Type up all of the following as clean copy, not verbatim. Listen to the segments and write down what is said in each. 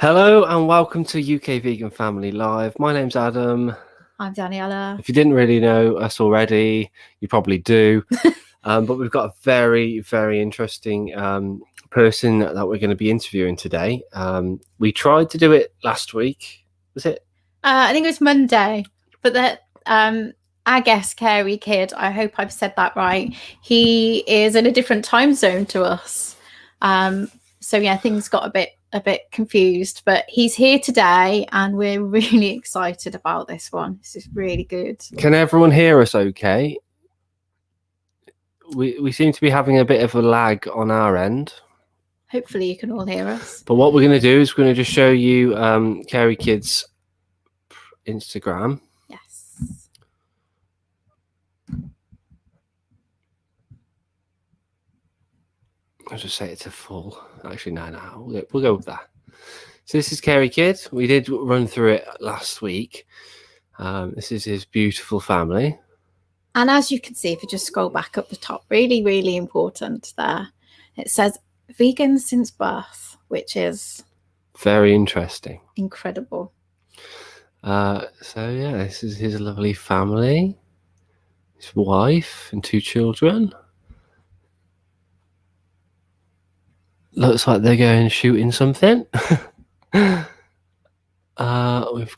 Hello and welcome to UK Vegan Family Live. My name's Adam. I'm Daniela. If you didn't really know us already, you probably do. But we've got a very, very interesting person that we're going to be interviewing today. We tried to do it last week. Was it? I think it was Monday. But our guest, CareyKidd, I hope I've said that right. He is in a different time zone to us. So yeah, things got a bit confused, but he's here today and we're really excited about this one. This is really good. Can everyone hear us okay? We seem to be having a bit of a lag on our end. Hopefully you can all hear us. But what we're going to do is we're going to just show you CareyKidd's Instagram. Yes. I'll just say it's a full. Actually, no. We'll go with that. So this is CareyKidd. We did run through it last week. This is his beautiful family. And as you can see, if you just scroll back up the top, really, really important there. It says vegan since birth, which is very interesting. Incredible. So yeah, this is his lovely family. His wife and 2 children. Looks like they're going shooting something. We've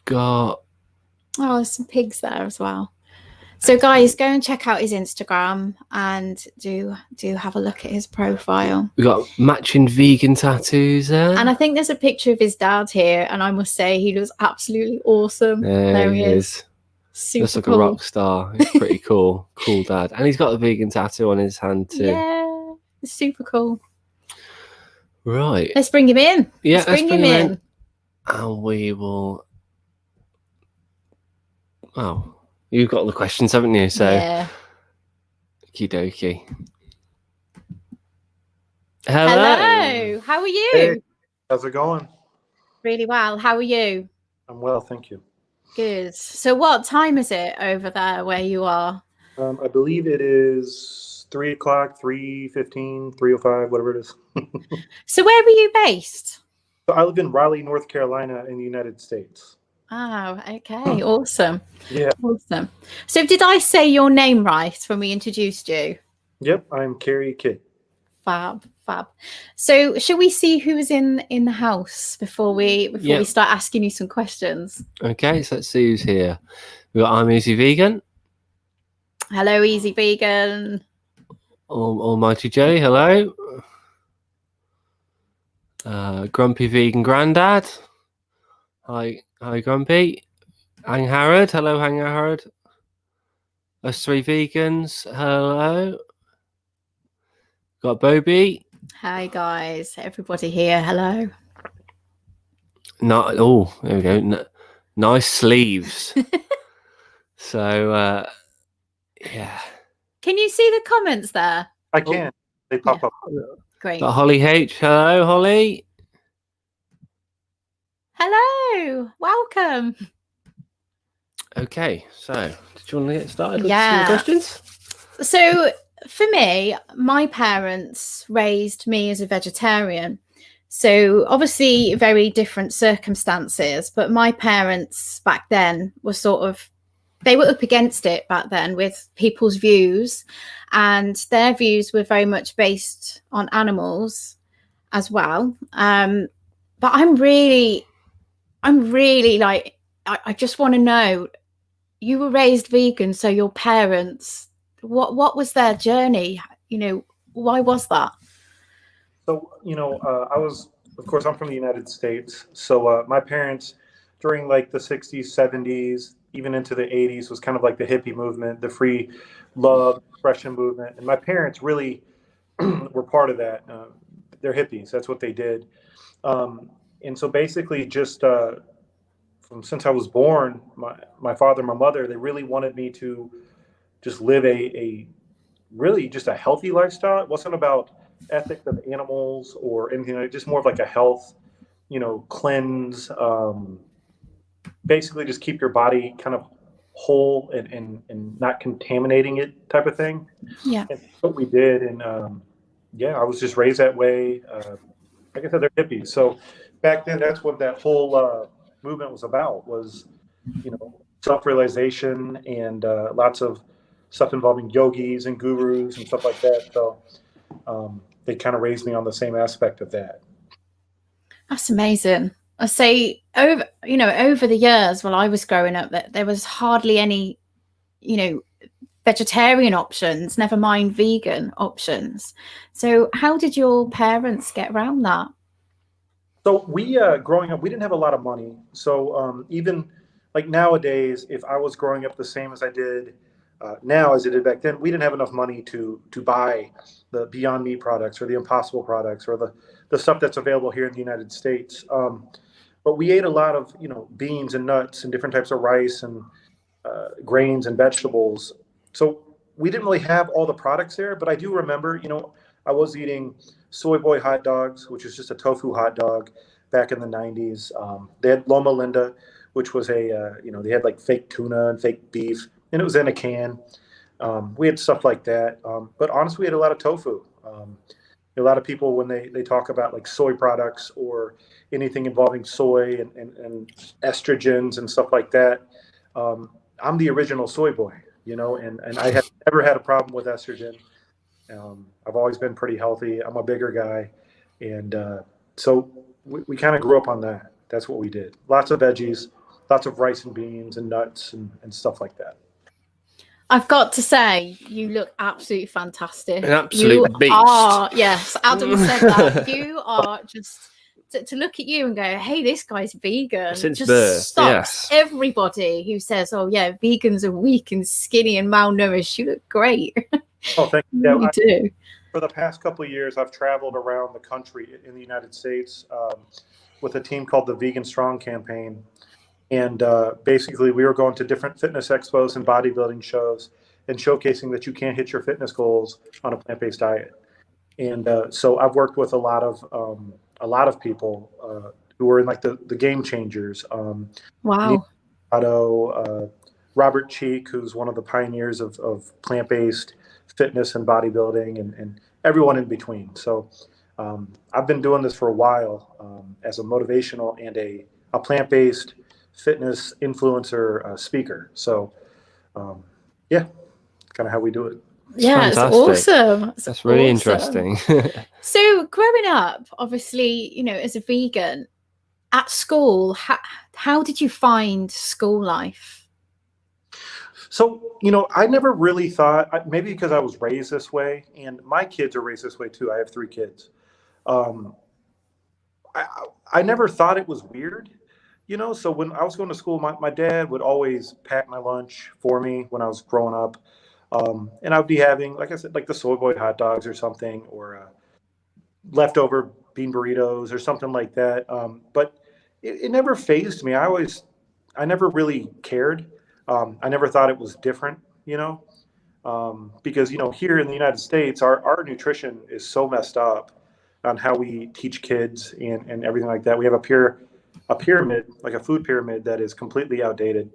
got... Oh, there's some pigs there as well. So guys, go and check out his Instagram and do have a look at his profile. We've got matching vegan tattoos there. And I think there's a picture of his dad here. And I must say, he looks absolutely awesome. There he is. Super looks like cool. a rock star. He's pretty cool. Cool dad. And he's got a vegan tattoo on his hand too. Yeah, it's super cool. Right. Let's bring him in. Yeah, let's bring him in. And we will... Oh, you've got the questions, haven't you? So, yeah. Okie dokie. Hello. How are you? Hey, how's it going? Really well. How are you? I'm well, thank you. Good. So what time is it over there where you are? I believe it is 3 o'clock, 3:15, 3:05, whatever it is. So where were you based? So I live in Raleigh, North Carolina in the United States. Oh, okay. Awesome. Yeah. Awesome. So did I say your name right when we introduced you? Yep, I'm CareyKidd. Fab. So shall we see who is in the house before we start asking you some questions? Okay, so let's see who's here. We've got I'm Easy Vegan. Hello, Easy Vegan. Almighty J, hello. Grumpy Vegan Grandad. Hi, Grumpy. Hang Harrod, hello, Hang Harrod. Us 3 vegans, hello. Got Bobby. Hi guys, everybody here. Hello. Oh, there we go. Nice sleeves. So, yeah. Can you see the comments there? I can. They pop up. Great. Got Holly H. Hello, Holly. Hello. Welcome. Okay, so did you want to get started with some questions? So for me, my parents raised me as a vegetarian. So obviously very different circumstances, but my parents back then were they were up against it back then with people's views, and their views were very much based on animals as well. But I'm really like, I just want to know, you were raised vegan, so your parents, what was their journey? Why was that? So, of course, I'm from the United States. So my parents, during like the 60s, 70s, even into the 80s, was kind of like the hippie movement, the free love expression movement. And my parents really were part of that. They're hippies. That's what they did. And so basically just since I was born, my father and my mother, they really wanted me to just live a really just a healthy lifestyle. It wasn't about ethics of animals or anything like, just more of like a health, cleanse, basically just keep your body kind of whole and not contaminating it type of thing. Yeah. And that's what we did. And I was just raised that way. Like I said, they're hippies. So back then, that's what that whole movement was about, was, self-realization and lots of stuff involving yogis and gurus and stuff like that. So they kind of raised me on the same aspect of that. That's amazing. I say over the years while I was growing up, that there was hardly any, vegetarian options, never mind vegan options. So how did your parents get around that? So we, growing up, we didn't have a lot of money. So even like nowadays, if I was growing up the same as I did now as I did back then, we didn't have enough money to buy the Beyond Meat products or the Impossible products or the stuff that's available here in the United States. But we ate a lot of, beans and nuts and different types of rice and grains and vegetables. So we didn't really have all the products there, but I do remember, I was eating Soy Boy hot dogs, which is just a tofu hot dog back in the 90s. They had Loma Linda, which was they had like fake tuna and fake beef, and it was in a can. We had stuff like that. But honestly, we had a lot of tofu. A lot of people, when they talk about like soy products or anything involving soy and estrogens and stuff like that, I'm the original soy boy, and I have never had a problem with estrogen. I've always been pretty healthy. I'm a bigger guy. And so we kind of grew up on that. That's what we did. Lots of veggies, lots of rice and beans and nuts and stuff like that. I've got to say, you look absolutely fantastic. An absolute beast. Yes, Adam said that. You are just, to look at you and go, hey, this guy's vegan. Since just birth, stops everybody who says, oh, yeah, vegans are weak and skinny and malnourished. You look great. Oh, thank you. You do. For the past couple of years, I've traveled around the country in the United States with a team called the Vegan Strong Campaign. And basically, we were going to different fitness expos and bodybuilding shows and showcasing that you can't hit your fitness goals on a plant-based diet. And so I've worked with a lot of people who were in like the game changers. Wow. Robert Cheek, who's one of the pioneers of plant-based fitness and bodybuilding, and everyone in between. So I've been doing this for a while as a motivational and a plant-based fitness influencer speaker. So yeah, kind of how we do it. Yeah, it's awesome. That's really interesting. So growing up, obviously, as a vegan at school, how did you find school life? So, I never really thought, maybe because I was raised this way, and my kids are raised this way too. I have 3 kids. I never thought it was weird. So when I was going to school, my dad would always pack my lunch for me when I was growing up. And I'd be having, like I said, like the Soy Boy hot dogs or something, or leftover bean burritos or something like that. But it never fazed me. I never really cared. I never thought it was different, because, here in the United States, our nutrition is so messed up on how we teach kids and everything like that. We have a pyramid, like a food pyramid, that is completely outdated.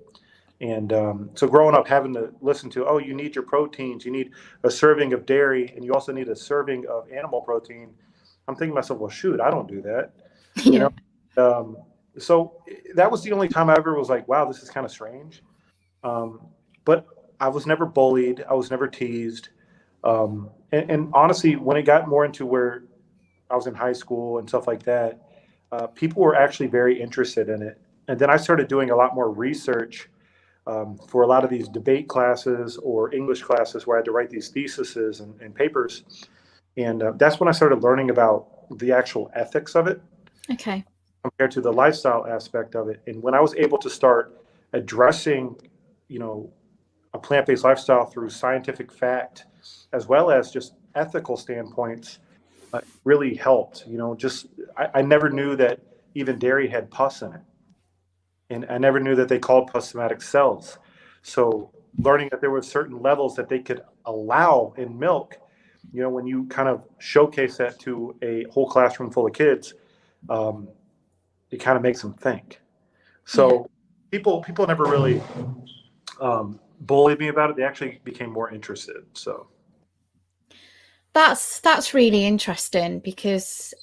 And so growing up, having to listen to, oh, you need your proteins, you need a serving of dairy, and you also need a serving of animal protein. I'm thinking to myself, well, shoot, I don't do that. Yeah. So that was the only time I ever was like, wow, this is kind of strange. But I was never bullied. I was never teased. And honestly, when it got more into where I was in high school and stuff like that, people were actually very interested in it. And then I started doing a lot more research for a lot of these debate classes or English classes where I had to write these theses and papers. And that's when I started learning about the actual ethics of it. Okay. Compared to the lifestyle aspect of it. And when I was able to start addressing, a plant-based lifestyle through scientific fact, as well as just ethical standpoints, really helped. I never knew that even dairy had pus in it. And I never knew that they called pus somatic cells. So learning that there were certain levels that they could allow in milk, when you kind of showcase that to a whole classroom full of kids, it kind of makes them think. So people never really bullied me about it. They actually became more interested. So that's really interesting, because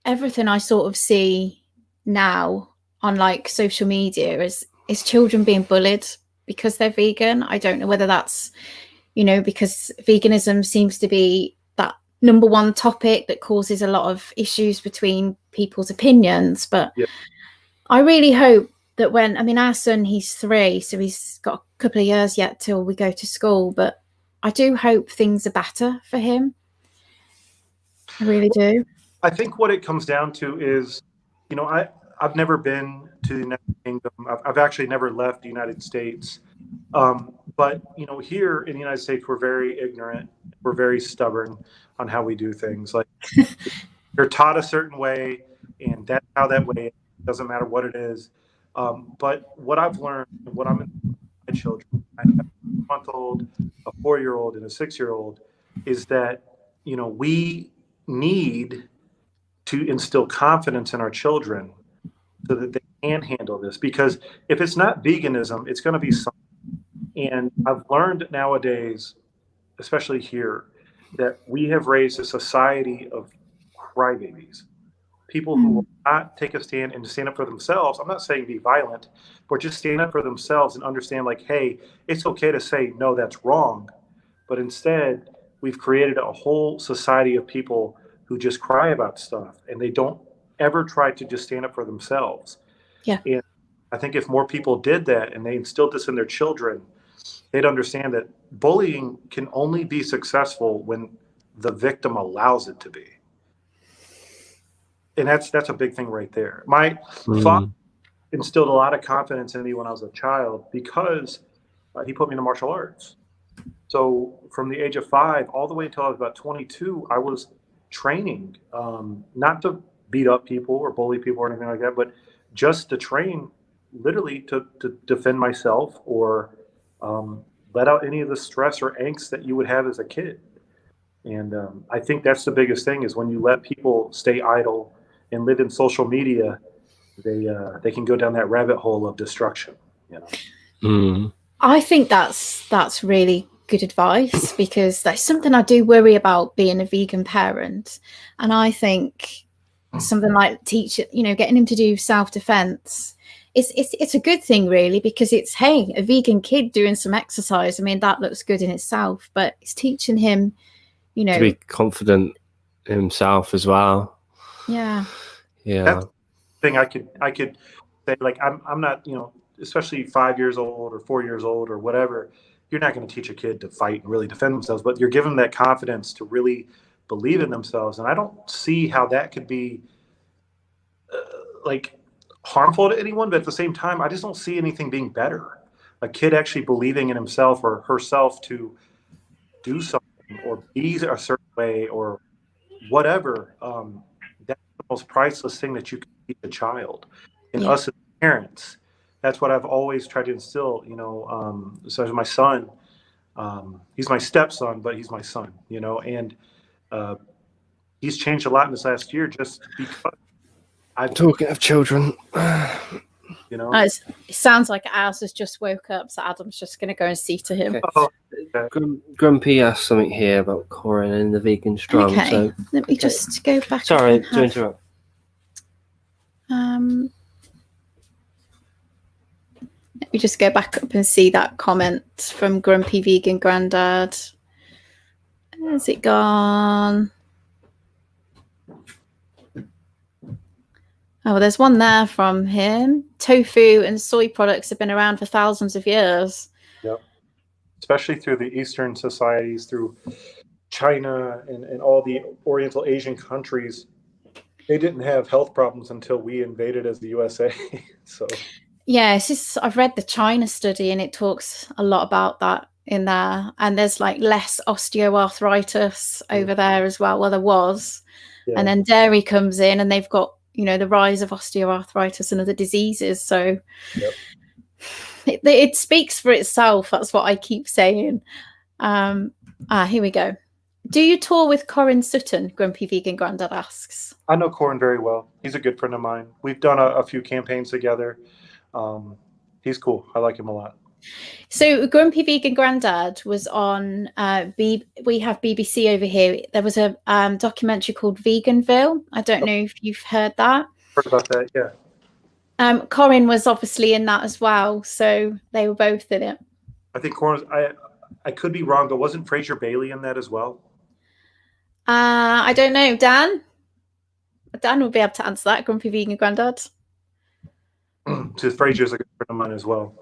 everything I sort of see now on like social media is children being bullied because they're vegan. I don't know whether that's, because veganism seems to be that number one topic that causes a lot of issues between people's opinions. But Yeah. I really hope that our son, he's 3, so he's got a couple of years yet till we go to school, but I do hope things are better for him. I really do. I think what it comes down to is, I've never been to the United Kingdom. I've actually never left the United States. But, here in the United States, we're very ignorant. We're very stubborn on how we do things. Like, you're taught a certain way, and that's how that way is. It doesn't matter what it is. But what I've learned, what I'm in my children, I have a 1-month-old, a 4-year-old, and a 6-year-old, is that, we need to instill confidence in our children so that they can handle this. Because if it's not veganism, it's going to be something. And I've learned nowadays, especially here, that we have raised a society of crybabies. People who will not take a stand and stand up for themselves. I'm not saying be violent, but just stand up for themselves and understand, like, hey, it's okay to say, no, that's wrong. But instead, we've created a whole society of people who just cry about stuff, and they don't ever try to just stand up for themselves. Yeah. And I think if more people did that and they instilled this in their children, they'd understand that bullying can only be successful when the victim allows it to be. And that's a big thing right there. My father instilled a lot of confidence in me when I was a child because he put me into martial arts. So from the age of 5 all the way until I was about 22, I was training, not to beat up people or bully people or anything like that, but just to train, literally to defend myself or let out any of the stress or angst that you would have as a kid. And I think that's the biggest thing, is when you let people stay idle and live in social media, they can go down that rabbit hole of destruction. I think that's really good advice, because that's something I do worry about being a vegan parent. And I think something like getting him to do self-defense, it's a good thing, really, because it's, hey, a vegan kid doing some exercise. I mean, that looks good in itself, but it's teaching him, to be confident in himself as well. Yeah. That's the thing I could say, like, I'm not, especially 5 years old or 4 years old or whatever, you're not going to teach a kid to fight and really defend themselves, but you're giving them that confidence to really believe in themselves. And I don't see how that could be like harmful to anyone, but at the same time, I just don't see anything being better. A kid actually believing in himself or herself to do something or be a certain way or whatever. That's the most priceless thing that you can teach a child. And us as parents, that's what I've always tried to instill, so as my son, he's my stepson, but he's my son, and he's changed a lot in this last year just because talking of children, it sounds like ours has just woke up, so Adam's just going to go and see to him. Okay. Grumpy asked something here about Corin and the vegan strong. Okay, so let me just go back. Sorry to interrupt. Let me just go back up and see that comment from Grumpy Vegan Grandad. Where's it gone? Oh, there's one there from him. Tofu and soy products have been around for thousands of years. Yep. Especially through the Eastern societies, through China and all the Oriental Asian countries. They didn't have health problems until we invaded as the USA. So yeah, I've read the China study, and it talks a lot about that in there. And there's like less osteoarthritis over there as well. Well, there was. Yeah. And then dairy comes in, and they've got, the rise of osteoarthritis and other diseases. So it speaks for itself. That's what I keep saying. Here we go. Do you tour with Corin Sutton? Grumpy Vegan Grandad asks. I know Corin very well. He's a good friend of mine. We've done a few campaigns together. He's cool. I like him a lot. So Grumpy Vegan Grandad was on we have BBC over here. There was a documentary called Veganville. I don't know if you've heard that. Heard about that, yeah. Corin was obviously in that as well, so they were both in it. I think I could be wrong, but wasn't Fraser Bailey in that as well? I don't know. Dan will be able to answer that. Grumpy Vegan Grandad. So Fraser's a good friend of mine as well.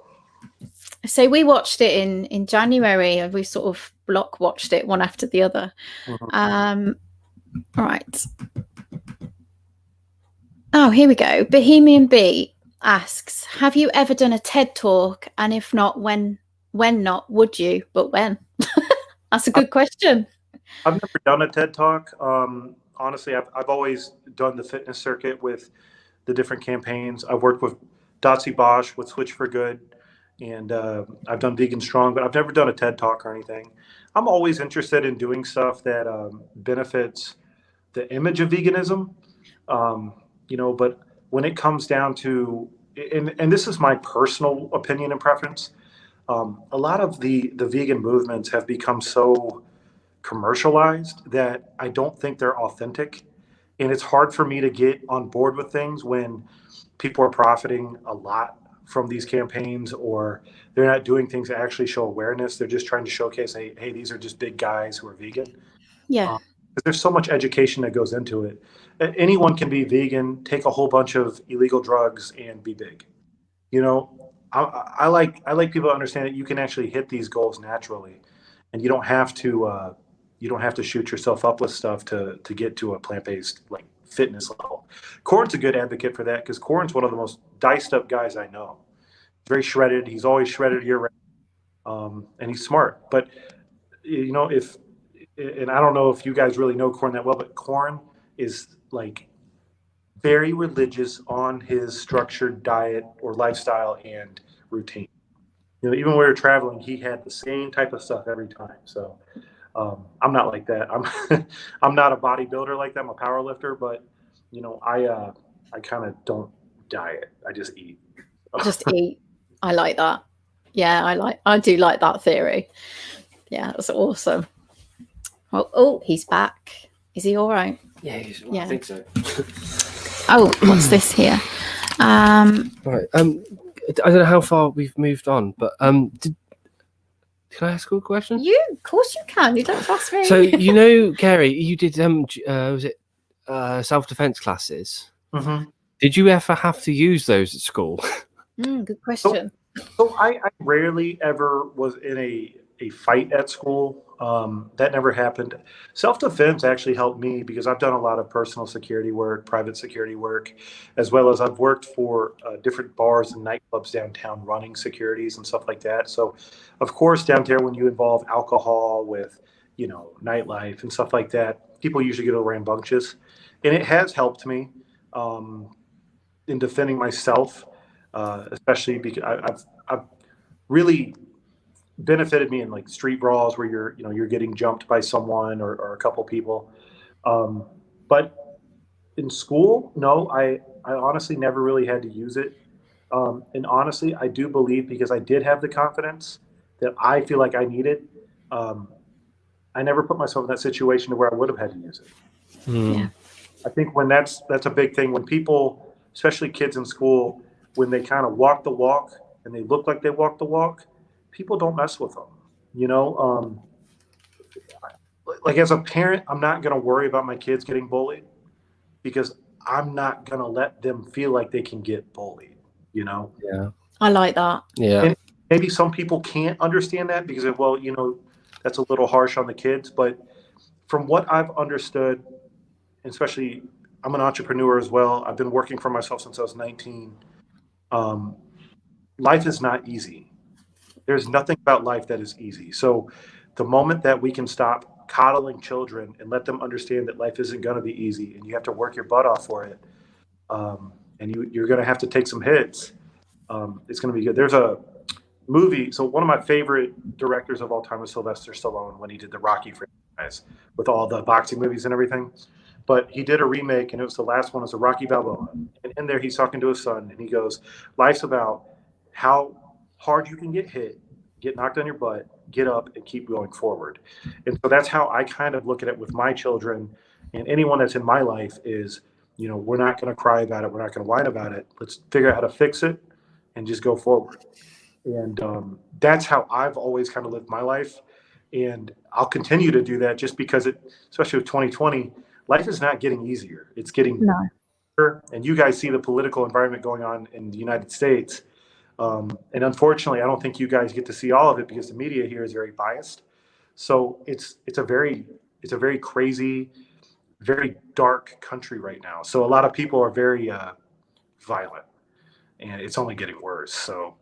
So we watched it in January, and we sort of block watched it one after the other. Mhm. All right. Oh, here we go. Bohemian Bee asks, have you ever done a TED talk? And if not, when not, would you? But when? That's a good question. I've never done a TED talk. Honestly, I've always done the fitness circuit with the different campaigns. I've worked with Dotsie Bosch with Switch for Good, and I've done Vegan Strong, but I've never done a TED talk or anything. I'm always interested in doing stuff that benefits the image of veganism. But when it comes down to, and this is my personal opinion and preference, a lot of the vegan movements have become so commercialized that I don't think they're authentic. And it's hard for me to get on board with things when people are profiting a lot from these campaigns, or they're not doing things that actually show awareness. They're just trying to showcase, hey, these are just big guys who are vegan. Yeah. There's so much education that goes into it. Anyone can be vegan, take a whole bunch of illegal drugs, and be big. I like people to understand that you can actually hit these goals naturally, and you don't have to shoot yourself up with stuff to get to a plant-based like fitness level. Corn's a good advocate for that because Corn's one of the most diced up guys I know. Very shredded. He's always shredded year round, and he's smart. But and I don't know if you guys really know Corn that well, but Corn is like very religious on his structured diet or lifestyle and routine. Even when we were traveling, he had the same type of stuff every time. So I'm not like that. I'm not a bodybuilder like that. I'm a power lifter, but I kind of don't diet. I just eat. Just eat. I like that. Yeah, I do like that theory. Yeah, that's awesome. Oh, he's back. Is he all right? Yeah, Yeah. I think so. Oh, what's this here? Right. I don't know how far we've moved on, but can I ask you a question? Of course you can. You don't have to ask me. So Kerry, you did was it self-defense classes? Mm-hmm. Did you ever have to use those at school? Good question. So I rarely ever was in a fight at school. That never happened. Self-defense actually helped me because I've done a lot of personal security work, private security work, as well as I've worked for different bars and nightclubs downtown running securities and stuff like that. So, of course, down there when you involve alcohol with, nightlife and stuff like that, people usually get a little rambunctious. And it has helped me in defending myself, especially because I've really benefited me in like street brawls where you're getting jumped by someone or a couple people. But in school, no, I honestly never really had to use it. And honestly, I do believe because I did have the confidence that I feel like I needed, I never put myself in that situation where I would have had to use it. Yeah. I think when that's a big thing when people, especially kids in school, when they kind of walk the walk and they look like they walk the walk, people don't mess with them. Like as a parent, I'm not going to worry about my kids getting bullied because I'm not going to let them feel like they can get bullied. Yeah. I like that. Yeah. And maybe some people can't understand that because that's a little harsh on the kids. But from what I've understood, especially I'm an entrepreneur as well. I've been working for myself since I was 19. Life is not easy. There's nothing about life that is easy. So the moment that we can stop coddling children and let them understand that life isn't going to be easy and you have to work your butt off for it, and you're going to have to take some hits, it's going to be good. There's a movie. So one of my favorite directors of all time was Sylvester Stallone when he did the Rocky franchise with all the boxing movies and everything. But he did a remake, and it was the last one. It was a Rocky Balboa. And in there, he's talking to his son, and he goes, life's about how hard you can get hit, get knocked on your butt, get up, and keep going forward. And so that's how I kind of look at it with my children and anyone that's in my life is, we're not going to cry about it. We're not going to whine about it. Let's figure out how to fix it and just go forward. And that's how I've always kind of lived my life. And I'll continue to do that just because especially with 2020, life is not getting easier. It's getting harder. And you guys see the political environment going on in the United States. And unfortunately, I don't think you guys get to see all of it because the media here is very biased. So it's a very crazy, very dark country right now. So a lot of people are very violent, and it's only getting worse. So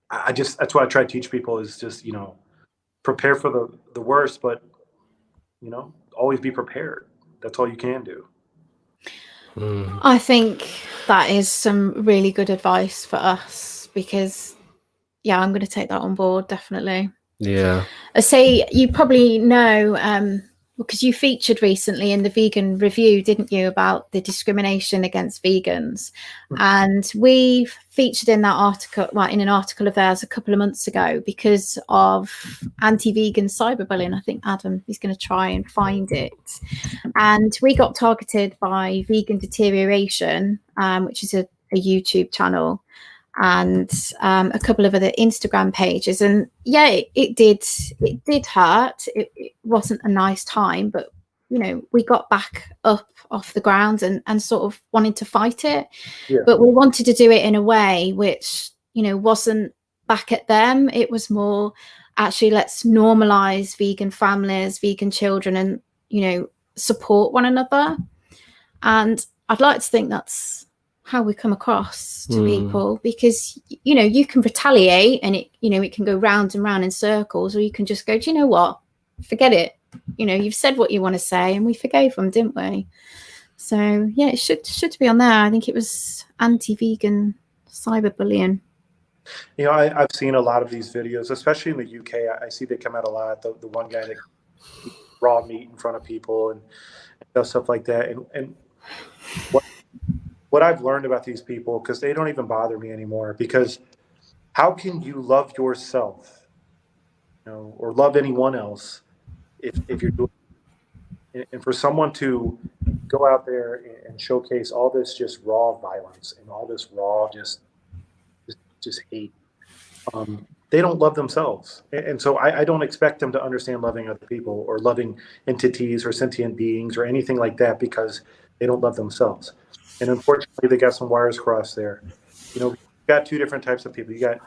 that's what I try to teach people is just, prepare for the worst, but, always be prepared. That's all you can do. I think that is some really good advice for us because, I'm going to take that on board, definitely. Yeah. I say you probably know, because you featured recently in the Vegan Review, didn't you, about the discrimination against vegans? And we've featured in that article, in an article of theirs a couple of months ago because of anti-vegan cyberbullying. I think Adam is going to try and find it. And we got targeted by Vegan Deterioration, which is a YouTube channel, and a couple of other Instagram pages. And it did hurt. It wasn't a nice time, but we got back up off the ground and sort of wanted to fight it. But we wanted to do it in a way which wasn't back at them. It was more actually, let's normalize vegan families, vegan children, and support one another. And I'd like to think that's how we come across to people, because you can retaliate and it can go round and round in circles, or you can just go, do you know what, forget it, you've said what you want to say, and we forgave them, didn't we? So it should be on there. I think it was anti-vegan cyberbullying. I've seen a lot of these videos, especially in the UK. I see they come out a lot. The one guy that eats raw meat in front of people and does stuff like that. And what I've learned about these people, because they don't even bother me anymore, because how can you love yourself, or love anyone else if you're doing it? And for someone to go out there and showcase all this just raw violence and all this raw just hate, they don't love themselves. And so I don't expect them to understand loving other people or loving entities or sentient beings or anything like that, because they don't love themselves. And unfortunately, they got some wires crossed there. You got two different types of people. You got,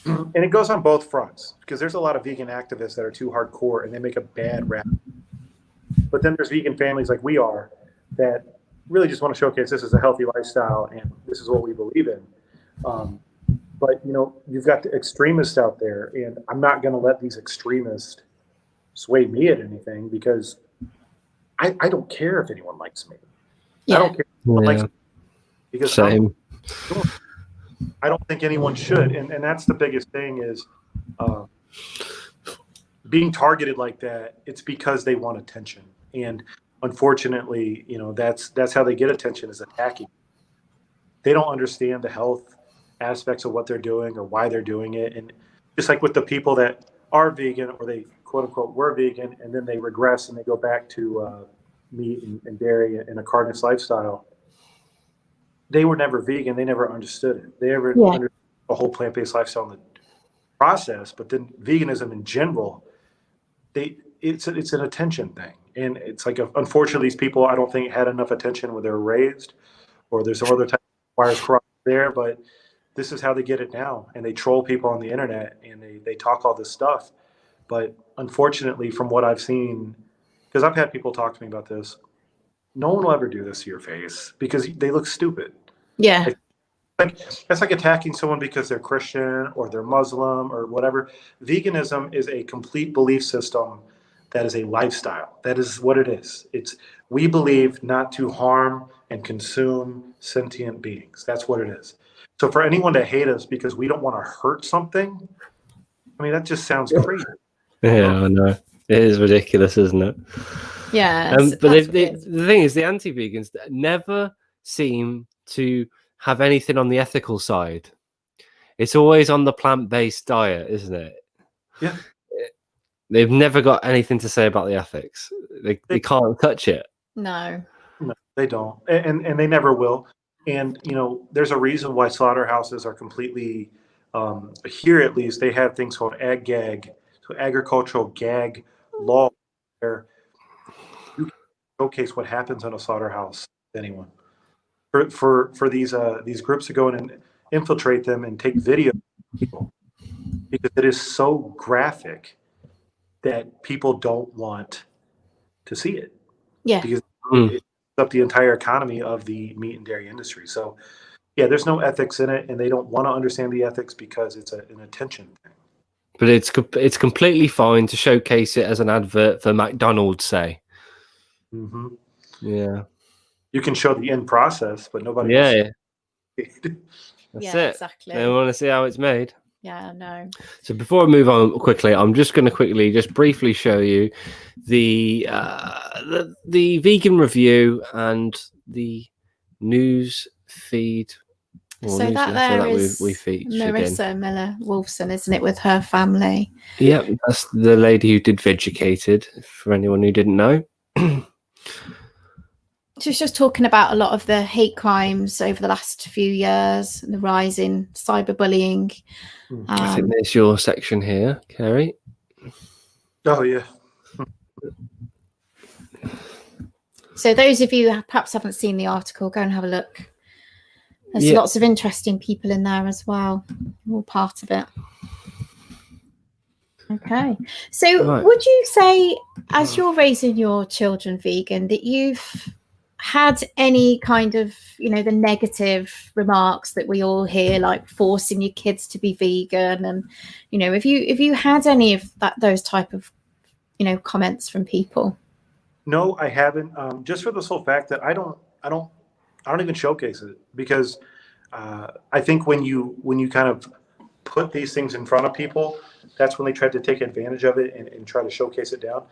and it goes on both fronts, because there's a lot of vegan activists that are too hardcore and they make a bad rap. But then there's vegan families like we are that really just want to showcase this is a healthy lifestyle and this is what we believe in. But you've got the extremists out there, and I'm not going to let these extremists sway me at anything, because I don't care if anyone likes me. I don't care if anyone likes me, because same. I don't think anyone should. And that's the biggest thing is being targeted like that. It's because they want attention. And unfortunately, that's how they get attention, is attacking. They don't understand the health aspects of what they're doing or why they're doing it. And just like with the people that are vegan, or they quote unquote were vegan, and then they regress and they go back to meat and dairy and a carnivore lifestyle, they were never vegan. They never understood it. They never understood the whole plant-based lifestyle in the process. But then veganism in general, it's an attention thing. And it's like, unfortunately, these people, I don't think, had enough attention when they were raised, or there's some other type of wires crossed there. But this is how they get it now. And they troll people on the internet, and they talk all this stuff. But unfortunately, from what I've seen, because I've had people talk to me about this, no one will ever do this to your face because they look stupid. Yeah. That's like attacking someone because they're Christian or they're Muslim or whatever. Veganism is a complete belief system that is a lifestyle. That is what it is. We believe not to harm and consume sentient beings. That's what it is. So for anyone to hate us because we don't want to hurt something, I mean, that just sounds crazy. Yeah, I know. It is ridiculous, isn't it? Yeah. But the thing is, the anti-vegans never seem to have anything on the ethical side. It's always on the plant-based diet, isn't it? Yeah. They've never got anything to say about the ethics. They can't touch it. No. No, they don't, and they never will. And there's a reason why slaughterhouses are completely here. At least they have things called ag gag, so agricultural gag law, where you can showcase what happens in a slaughterhouse to anyone. For these groups to go in and infiltrate them and take video of people, because it is so graphic that people don't want to see it. Yeah. Because it's up the entire economy of the meat and dairy industry. So yeah, there's no ethics in it, and they don't want to understand the ethics because it's an attention thing. But it's completely fine to showcase it as an advert for McDonald's, say. Mm-hmm. Yeah. You can show the end process, but nobody Yeah. wants to. That's Yeah, it. exactly. They want to see how it's made. Yeah, no. So before I move on quickly, I'm just going to just briefly show you the vegan review and the news feed. So that there is we featured Marissa Miller-Wolfson, isn't it, with her family? Yeah, that's the lady who did VEGANFAMILY, for anyone who didn't know. She was just talking about a lot of the hate crimes over the last few years and the rise in cyberbullying. I think there's your section here, Kerry. Oh, yeah. So those of you who perhaps haven't seen the article, go and have a look. There's lots of interesting people in there as well, all part of it. Okay. So would you say, as you're raising your children vegan, that you've had any kind of, the negative remarks that we all hear, like forcing your kids to be vegan, and have you had any of those type of comments from people? No, I haven't. Just for the sole fact that I don't even showcase it, because I think when you kind of put these things in front of people, that's when they try to take advantage of it and try to showcase it down.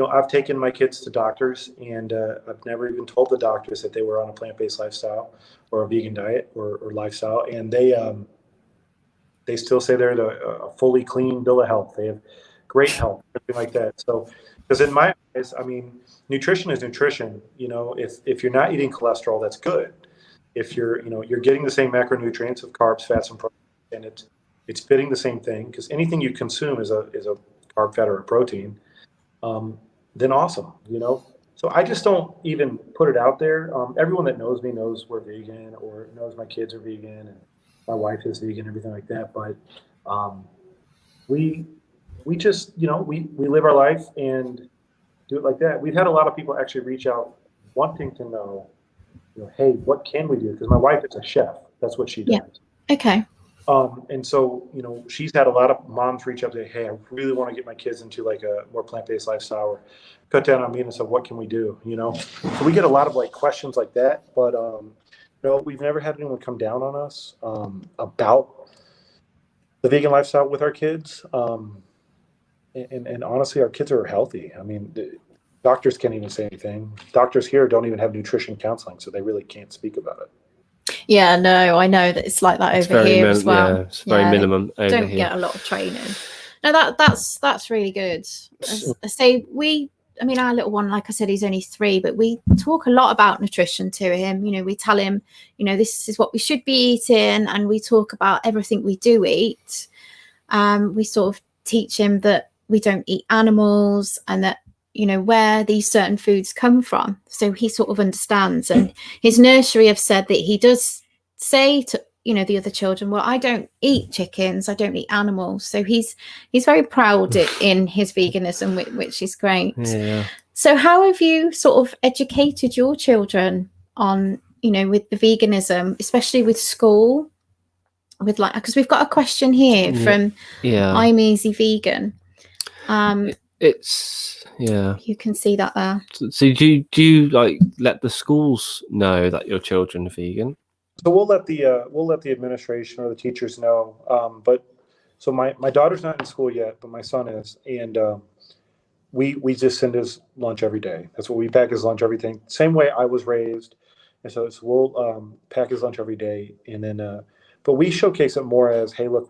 I've taken my kids to doctors, and I've never even told the doctors that they were on a plant-based lifestyle or a vegan diet or lifestyle, and they still say they're a fully clean bill of health. They have great health, everything like that. So, because in my eyes, I mean, nutrition is nutrition. If you're not eating cholesterol, that's good. If you're getting the same macronutrients of carbs, fats, and protein, and it's fitting the same thing, because anything you consume is a carb, fat, or a protein. Then awesome, So I just don't even put it out there. Everyone that knows me knows we're vegan, or knows my kids are vegan and my wife is vegan, everything like that. But we just we live our life and do it like that. We've had a lot of people actually reach out wanting to know, hey, what can we do? Because my wife is a chef. That's what she does. Yeah. Okay. And so, she's had a lot of moms reach out to say, hey, I really want to get my kids into like a more plant-based lifestyle, or cut down on meat, and so what can we do? So we get a lot of questions like that, but we've never had anyone come down on us about the vegan lifestyle with our kids. And honestly, our kids are healthy. I mean, doctors can't even say anything. Doctors here don't even have nutrition counseling, so they really can't speak about it. Yeah, no, I know that it's like that over here as well. Yeah, it's very minimum over don't here. Get a lot of training. No, that's really good. I say our little one, like I said, he's only 3, but we talk a lot about nutrition to him. We tell him, this is what we should be eating, and we talk about everything we do eat. We sort of teach him that we don't eat animals, and that where these certain foods come from, so he sort of understands. And his nursery have said that he does say to the other children, well, I don't eat chickens, I don't eat animals. So he's very proud in his veganism, which is great. Yeah. So how have you sort of educated your children on with the veganism, especially with school, with because we've got a question here from I'm Easy Vegan. It's you can see that there. So do you let the schools know that your children are vegan? So we'll let the administration or the teachers know. But so my daughter's not in school yet, but my son is, and we just send his lunch every day. That's what we pack his lunch, everything. Same way I was raised, and so we'll pack his lunch every day, and then but we showcase it more as, hey, look,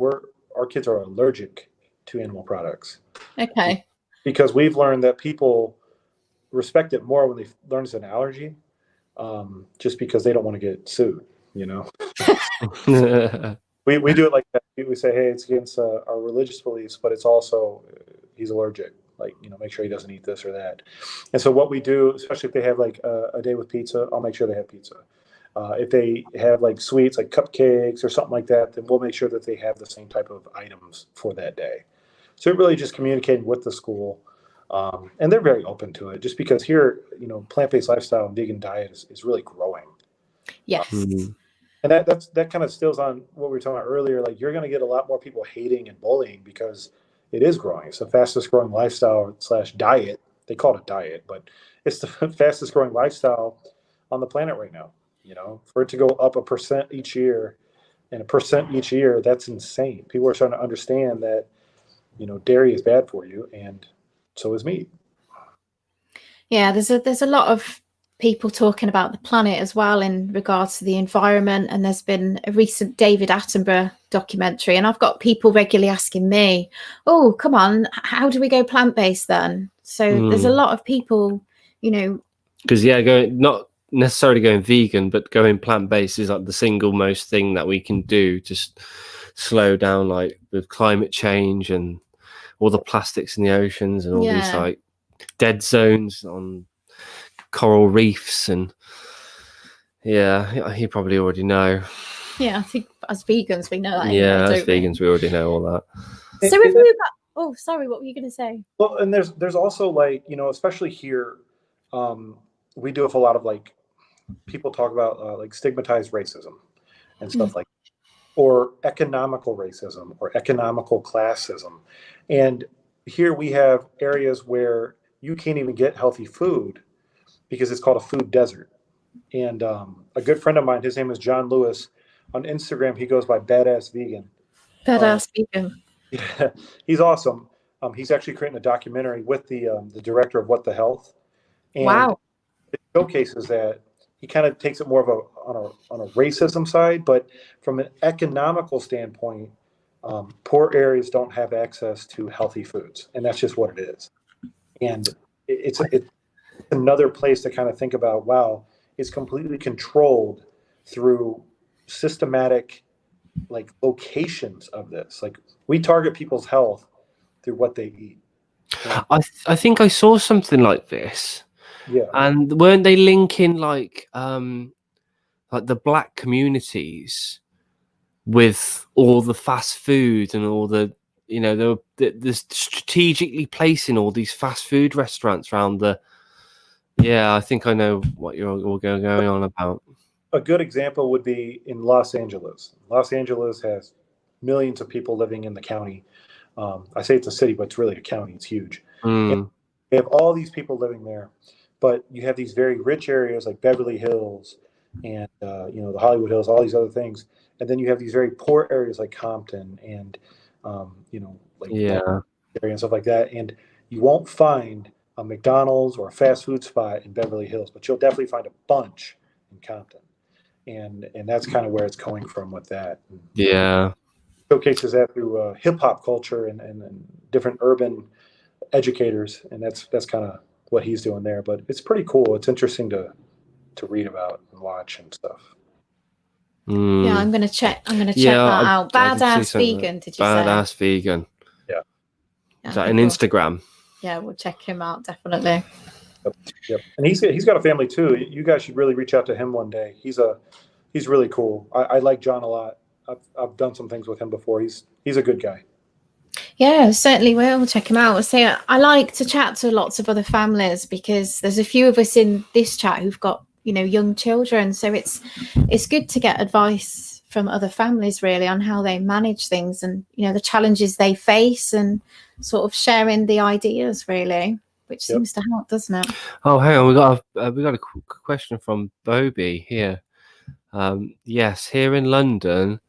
our kids are allergic to animal products. Okay. Because we've learned that people respect it more when they learn it's an allergy. just because they don't want to get sued, you know. We do it like that. We say, hey, it's against our religious beliefs, but it's also he's allergic. Like, you know, make sure he doesn't eat this or that. And so what we do, especially if they have like a day with pizza, I'll make sure they have pizza. If they have like sweets, like cupcakes or something like that, then we'll make sure that they have the same type of items for that day. So it really just communicating with the school. And they're very open to it just because here, you know, plant-based lifestyle and vegan diet is really growing. Yes. And that kind of stills on what we were talking about earlier. Like, you're going to get a lot more people hating and bullying because it is growing. It's the fastest growing lifestyle / diet. They call it a diet, but it's the fastest growing lifestyle on the planet right now. You know, for it to go up 1% each year and 1% each year, that's insane. People are starting to understand that, you know, dairy is bad for you, and so is meat. Yeah, there's a lot of people talking about the planet as well in regards to the environment, and there's been a recent David Attenborough documentary, and I've got people regularly asking me, oh, come on, how do we go plant-based then? So there's a lot of people, you know, because not necessarily going vegan, but going plant-based is like the single most thing that we can do to slow down like the climate change and all the plastics in the oceans and all these like dead zones on coral reefs. And you probably already know. Yeah, I think as vegans we know that. Yeah, anyway, as vegans we already know all that. So if you got, oh, sorry, what were you going to say? Well, and there's also, like, you know, especially here, we do have a lot of like people talk about like stigmatized racism and stuff like that, or economical racism or economical classism. And here we have areas where you can't even get healthy food because it's called a food desert. And a good friend of mine, his name is John Lewis. On Instagram, he goes by Badass Vegan. Badass Vegan. Yeah, he's awesome. He's actually creating a documentary with the director of What the Health. And wow. It showcases that. He kind of takes it more of on a racism side, but from an economical standpoint, poor areas don't have access to healthy foods, and that's just what it is. And it's another place to kind of think about. Wow, it's completely controlled through systematic, like, locations of this. Like, we target people's health through what they eat. I think I saw something like this. Yeah. And weren't they linking like the black communities with all the fast food and all the, you know, they're strategically placing all these fast food restaurants around the. Yeah, I think I know what you're all going on about. A good example would be in Los Angeles. Los Angeles has millions of people living in the county. I say it's a city, but it's really a county. It's huge. And they have all these people living there. But you have these very rich areas like Beverly Hills and, you know, the Hollywood Hills, all these other things. And then you have these very poor areas like Compton and, you know, like area and stuff like that. And you won't find a McDonald's or a fast food spot in Beverly Hills, but you'll definitely find a bunch in Compton. And that's kind of where it's going from with that. Yeah. Showcases that through hip hop culture and different urban educators. And that's kind of what he's doing there, but it's pretty cool. It's interesting to read about and watch and stuff. Yeah, I'm gonna check that out. Badass Vegan, did you say? Badass Vegan. Yeah. Is that an Instagram? Yeah, we'll check him out definitely. Yep. And he's got a family too. You guys should really reach out to him one day. He's really cool. I like John a lot. I've done some things with him before. He's a good guy. Yeah, certainly will check him out. So I like to chat to lots of other families because there's a few of us in this chat who've got, you know, young children. So it's good to get advice from other families really on how they manage things and, you know, the challenges they face and sort of sharing the ideas really, which seems to help, doesn't it? Oh, hang on, we got a question from Bobby here. Yes, here in London,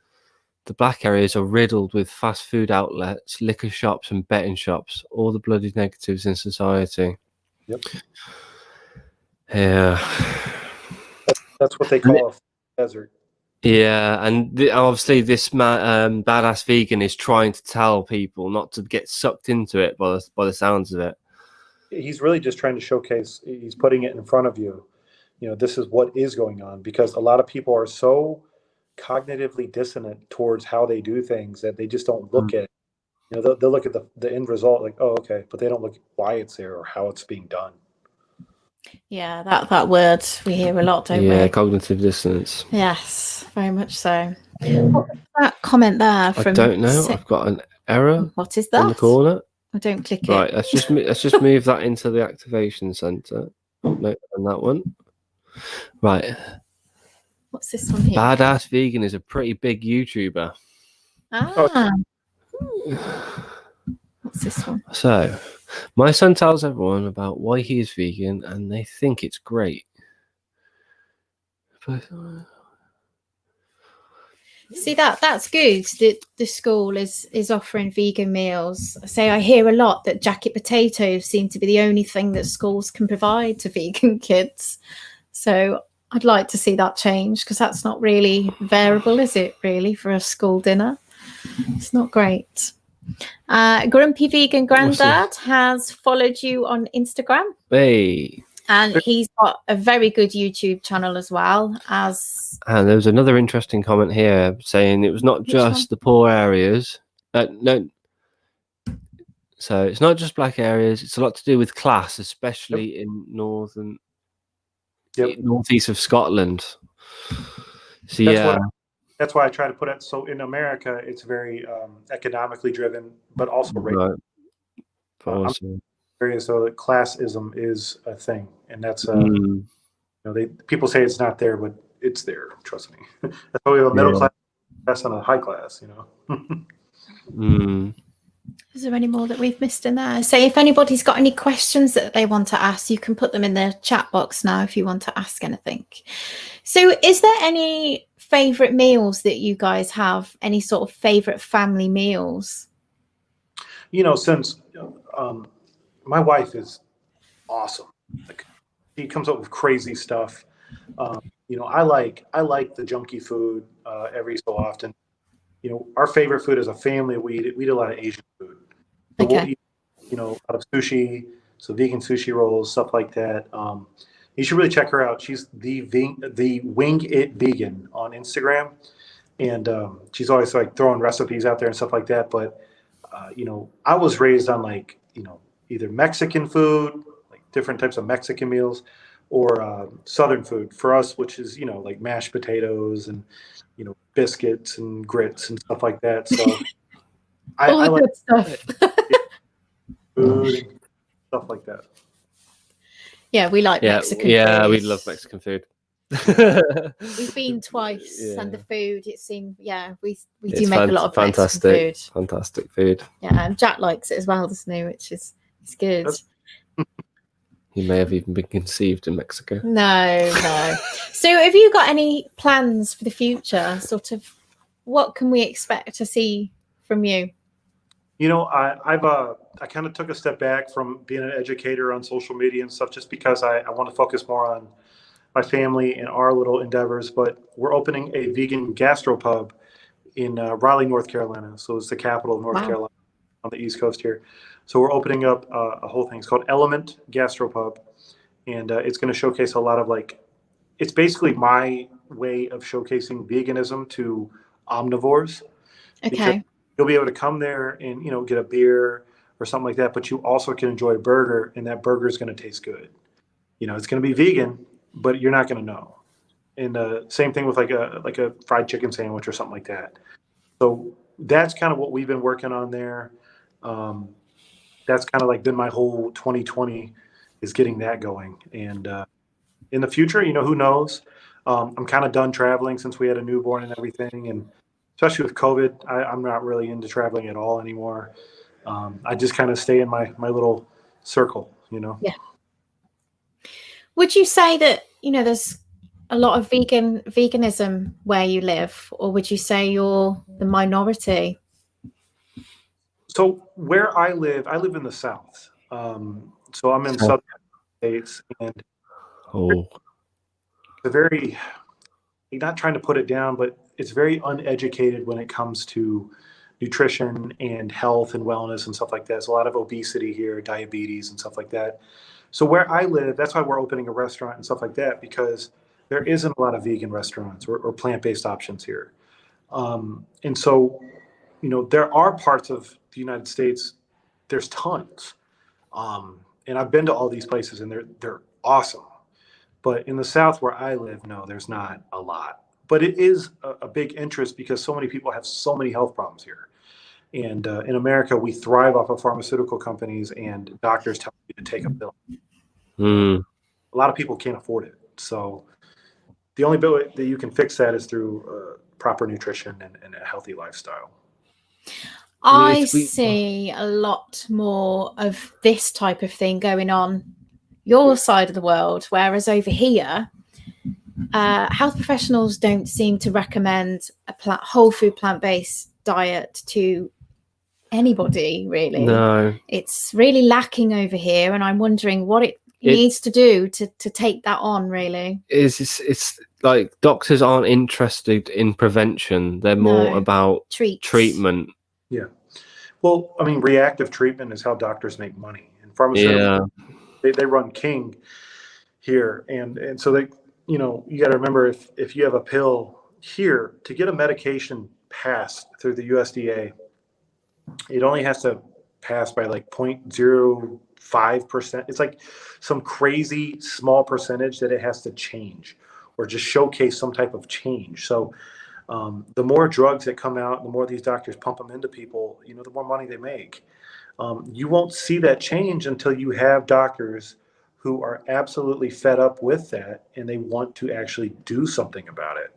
the black areas are riddled with fast food outlets, liquor shops, and betting shops. All the bloody negatives in society. Yep. Yeah. That's what they call a desert. Yeah, and obviously this man, Badass Vegan, is trying to tell people not to get sucked into it by the sounds of it. He's really just trying to showcase. He's putting it in front of you. this is what is going on, because a lot of people are so cognitively dissonant towards how they do things that they just don't look at, they'll look at the end result like, oh, okay, but they don't look at why it's there or how it's being done. Yeah, that word we hear a lot, don't we? Yeah, cognitive dissonance. Yes, very much so. What was that comment there from? I don't know. I've got an error. What is that? On the corner. I don't click Right, it. let's just move that into the activation center. No, and that one. Right. What's this one here? Badass Vegan is a pretty big YouTuber. Ah. What's this one? So, my son tells everyone about why he is vegan, and they think it's great. But, see, that's good that the school is offering vegan meals. I hear a lot that jacket potatoes seem to be the only thing that schools can provide to vegan kids. So I'd like to see that change, because that's not really variable, is it, really, for a school dinner? It's not great. Grumpy Vegan Grandad has followed you on Instagram. Hey. And he's got a very good YouTube channel as well. And there was another interesting comment here saying it was not just the poor areas. No. So it's not just black areas. It's a lot to do with class, especially in northeast of Scotland. So that's why I try to put it. So in America, it's very economically driven, but also right. So classism is a thing, and that's people say it's not there, but it's there. Trust me. That's why we have a middle class and a high class. Is there any more that we've missed in there? So if anybody's got any questions that they want to ask, you can put them in the chat box now if you want to ask anything. So is there any favorite meals that you guys have? Any sort of favorite family meals? Since my wife is awesome. Like, she comes up with crazy stuff. I like the junky food every so often. Our favorite food as a family, we eat a lot of Asian food. So we'll eat, a lot of sushi, so vegan sushi rolls, stuff like that. You should really check her out. She's the Wing It Vegan on Instagram, and she's always like throwing recipes out there and stuff like that. But I was raised on either Mexican food, like different types of Mexican meals, or Southern food for us, which is like mashed potatoes and biscuits and grits and stuff like that. So I like good stuff. food and stuff like that. Yeah, we like Mexican food. Yeah, we love Mexican food. We've been twice, and the food, it seemed, we do make a lot of Mexican food. Fantastic food. Yeah, and Jack likes it as well, doesn't he? Which is good. He may have even been conceived in Mexico. No. So have you got any plans for the future? Sort of, what can we expect to see from you? I kind of took a step back from being an educator on social media and stuff, just because I want to focus more on my family and our little endeavors. But we're opening a vegan gastropub in Raleigh, North Carolina. So it's the capital of North Carolina on the East Coast here. So we're opening up a whole thing. It's called Element Gastropub, and it's going to showcase a lot of it's basically my way of showcasing veganism to omnivores. Okay. Because you'll be able to come there and get a beer or something like that, but you also can enjoy a burger, and that burger is going to taste good. It's going to be vegan, but you're not going to know. And same thing with like a fried chicken sandwich or something like that. So that's kind of what we've been working on there. That's kind of been my whole 2020 is getting that going. And in the future, who knows? I'm kind of done traveling since we had a newborn and everything. And especially with COVID, I'm not really into traveling at all anymore. I just kind of stay in my little circle, Yeah. Would you say that, there's a lot of veganism where you live, or would you say you're the minority? So where I live in the South. So I'm in Southern States, and it's a very, not trying to put it down, but it's very uneducated when it comes to nutrition and health and wellness and stuff like that. There's a lot of obesity here, diabetes and stuff like that. So where I live, that's why we're opening a restaurant and stuff like that, because there isn't a lot of vegan restaurants or plant-based options here. And so, there are parts of the United States, there's tons. And I've been to all these places and they're awesome. But in the South where I live, no, there's not a lot. But it is a big interest because so many people have so many health problems here. And in America, we thrive off of pharmaceutical companies and doctors tell you to take a pill. Mm. A lot of people can't afford it. So the only way that you can fix that is through proper nutrition and a healthy lifestyle. I see a lot more of this type of thing going on your side of the world, whereas over here, health professionals don't seem to recommend a whole food plant-based diet to anybody, really. No. It's really lacking over here, and I'm wondering what it needs to do to take that on, really. It's like doctors aren't interested in prevention. They're more about treatment. Yeah. Well, I mean, reactive treatment is how doctors make money. And pharmaceuticals, they run king here. And so they, you got to remember if you have a pill here, to get a medication passed through the USDA, it only has to pass by like 0.05%. It's like some crazy small percentage that it has to change or just showcase some type of change. So the more drugs that come out, the more these doctors pump them into people, the more money they make. You won't see that change until you have doctors who are absolutely fed up with that and they want to actually do something about it.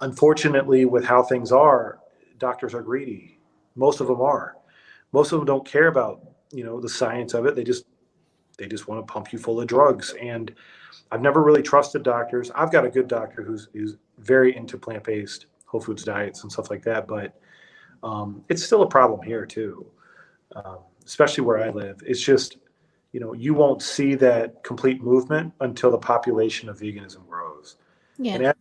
Unfortunately, with how things are, doctors are greedy. Most of them are. Most of them don't care about, the science of it. They just want to pump you full of drugs. And I've never really trusted doctors. I've got a good doctor who's very into plant-based whole foods diets and stuff like that, but it's still a problem here too, especially where I live. It's just, you won't see that complete movement until the population of veganism grows. Yeah. And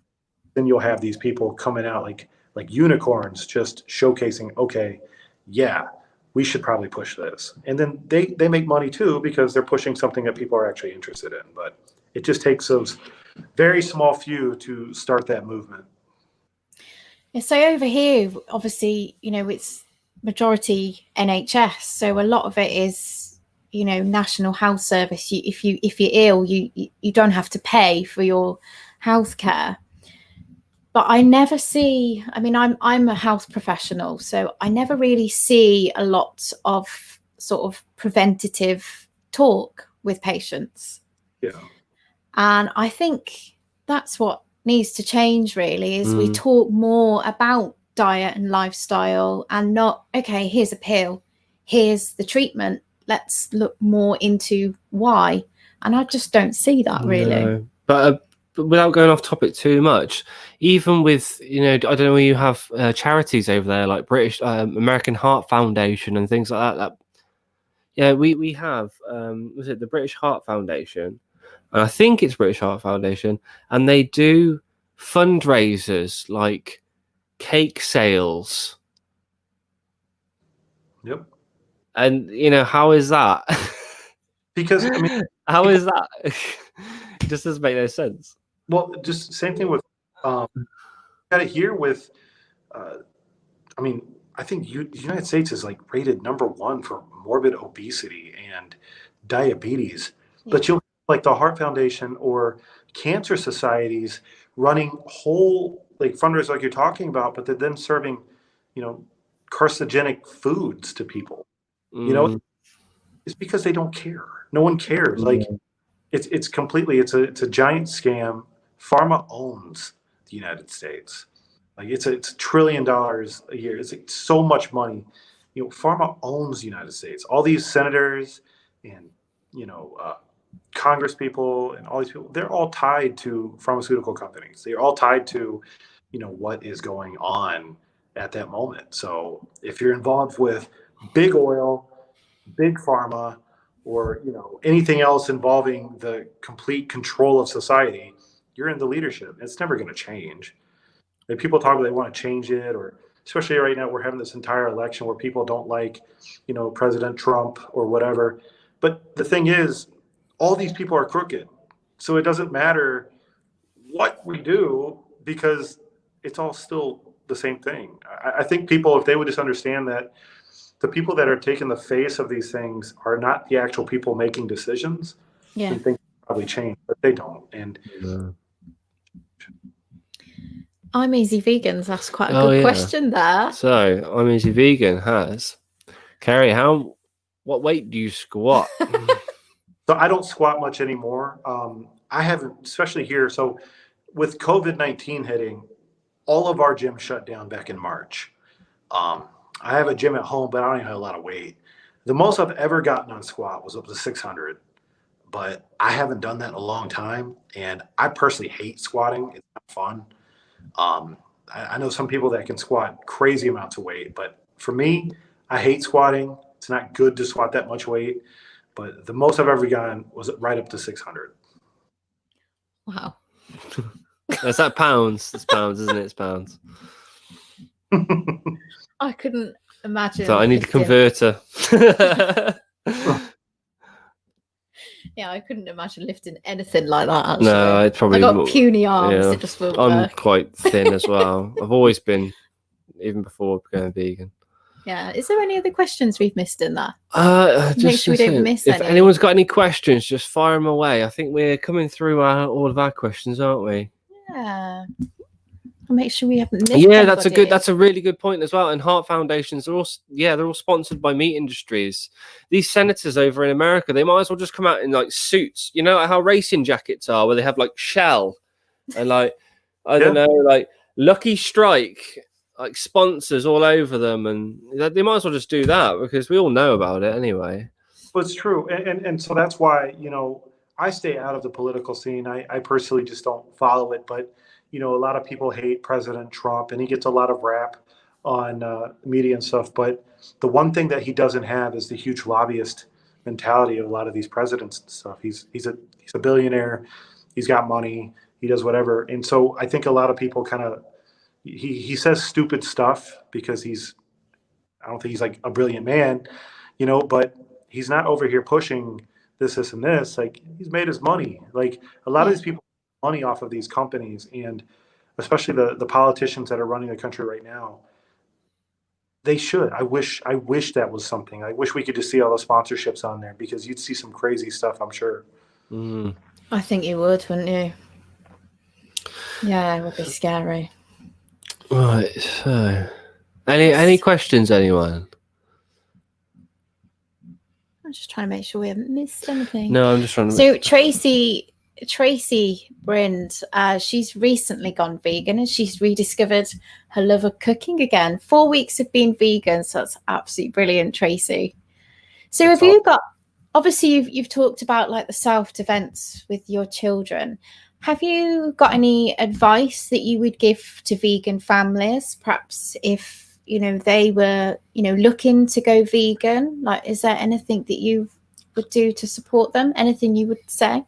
then you'll have these people coming out like unicorns, just showcasing, okay, yeah, we should probably push this. And then they make money too because they're pushing something that people are actually interested in. But it just takes those very small few to start that movement. Yeah, so over here, obviously, it's majority NHS. So a lot of it is, National Health Service. If you're ill, you don't have to pay for your health care. But I never see, I'm a health professional, so I never really see a lot of sort of preventative talk with patients. Yeah. And I think that's what needs to change, really, is we talk more about diet and lifestyle and not, okay, here's a pill, here's the treatment, let's look more into why. And I just don't see that, really. No. But without going off topic too much, even with, I don't know, you have charities over there like British American Heart Foundation and things like that. Yeah, we have, was it the British Heart Foundation? And I think it's British Heart Foundation, and they do fundraisers like cake sales. Yep. And how is that? Because how is that? It just doesn't make no sense. Well, just same thing with got it here with I think the United States is like rated #1 for morbid obesity and diabetes. Yeah. But you'll like the Heart Foundation or cancer societies running whole like fundraisers like you're talking about, but they're then serving, carcinogenic foods to people. It's because they don't care. No one cares. Like it's completely it's a giant scam. Pharma owns the United States. Like it's $1 trillion a year. It's like so much money. Pharma owns the United States. All these senators and Congress people and all these people, they're all tied to pharmaceutical companies. They're all tied to, what is going on at that moment. So if you're involved with big oil, big pharma, or anything else involving the complete control of society, you're in the leadership. It's never going to change. If people talk about they want to change it, or especially right now, we're having this entire election where people don't like, President Trump or whatever. But the thing is, all these people are crooked. So it doesn't matter what we do because it's all still the same thing. I think people, if they would just understand that the people that are taking the face of these things are not the actual people making decisions, then things probably change, but they don't. And I'm Easy Vegans. That's quite a good question there. So I'm Easy Vegan has Kerry. What weight do you squat? So I don't squat much anymore. I haven't, especially here. So with COVID-19 hitting, all of our gyms shut down back in March. I have a gym at home, but I don't even have a lot of weight. The most I've ever gotten on squat was up to 600, but I haven't done that in a long time. And I personally hate squatting. It's not fun. I know some people that can squat crazy amounts of weight, but for me, I hate squatting. It's not good to squat that much weight, but the most I've ever gotten was right up to 600. Wow. Is that pounds? It's pounds, isn't it? It's pounds. I couldn't imagine. So I need a converter. Yeah, I couldn't imagine lifting anything like that. Actually. No, I'd probably. I got puny arms. Yeah. It just won't I'm work. quite thin as well. I've always been, even before becoming vegan. Yeah. Is there any other questions we've missed in that? Make sure we don't miss if any. anyone's got any questions, just fire them away. I think we're coming through all of our questions, aren't we? Yeah. I'll make sure we haven't missed anybody. That's a really good point as well. And heart foundations are all they're all sponsored by meat industries. These senators over in America, they might as well just come out in like suits. You know how racing jackets are, where they have like Shell and like I don't know, like Lucky Strike, like sponsors all over them, and they might as well just do that because we all know about it anyway. Well, it's true, and so that's why I stay out of the political scene. I personally just don't follow it, but. A lot of people hate President Trump, and he gets a lot of rap on media and stuff. But the one thing that he doesn't have is the huge lobbyist mentality of a lot of these presidents and stuff. He's a billionaire. He's got money. He does whatever. And so I think a lot of people kind of he says stupid stuff because I don't think he's like a brilliant man, but he's not over here pushing this, and this. Like he's made his money. Like a lot of these people. Money off of these companies, and especially the politicians that are running the country right now, they should. I wish that was something. I wish we could just see all the sponsorships on there because you'd see some crazy stuff, I'm sure. I think you would, wouldn't you? Yeah, it would be scary. Right, so any questions, anyone? I'm just trying to make sure we haven't missed anything. No, I'm just trying to. So Tracy Brind, she's recently gone vegan and she's rediscovered her love of cooking again. 4 weeks of being vegan, so that's absolutely brilliant, Tracy. So have you got, obviously you've talked about like the self-defense with your children. Have you got any advice that you would give to vegan families, perhaps if they were looking to go vegan? Like, is there anything that you would do to support them? Anything you would say?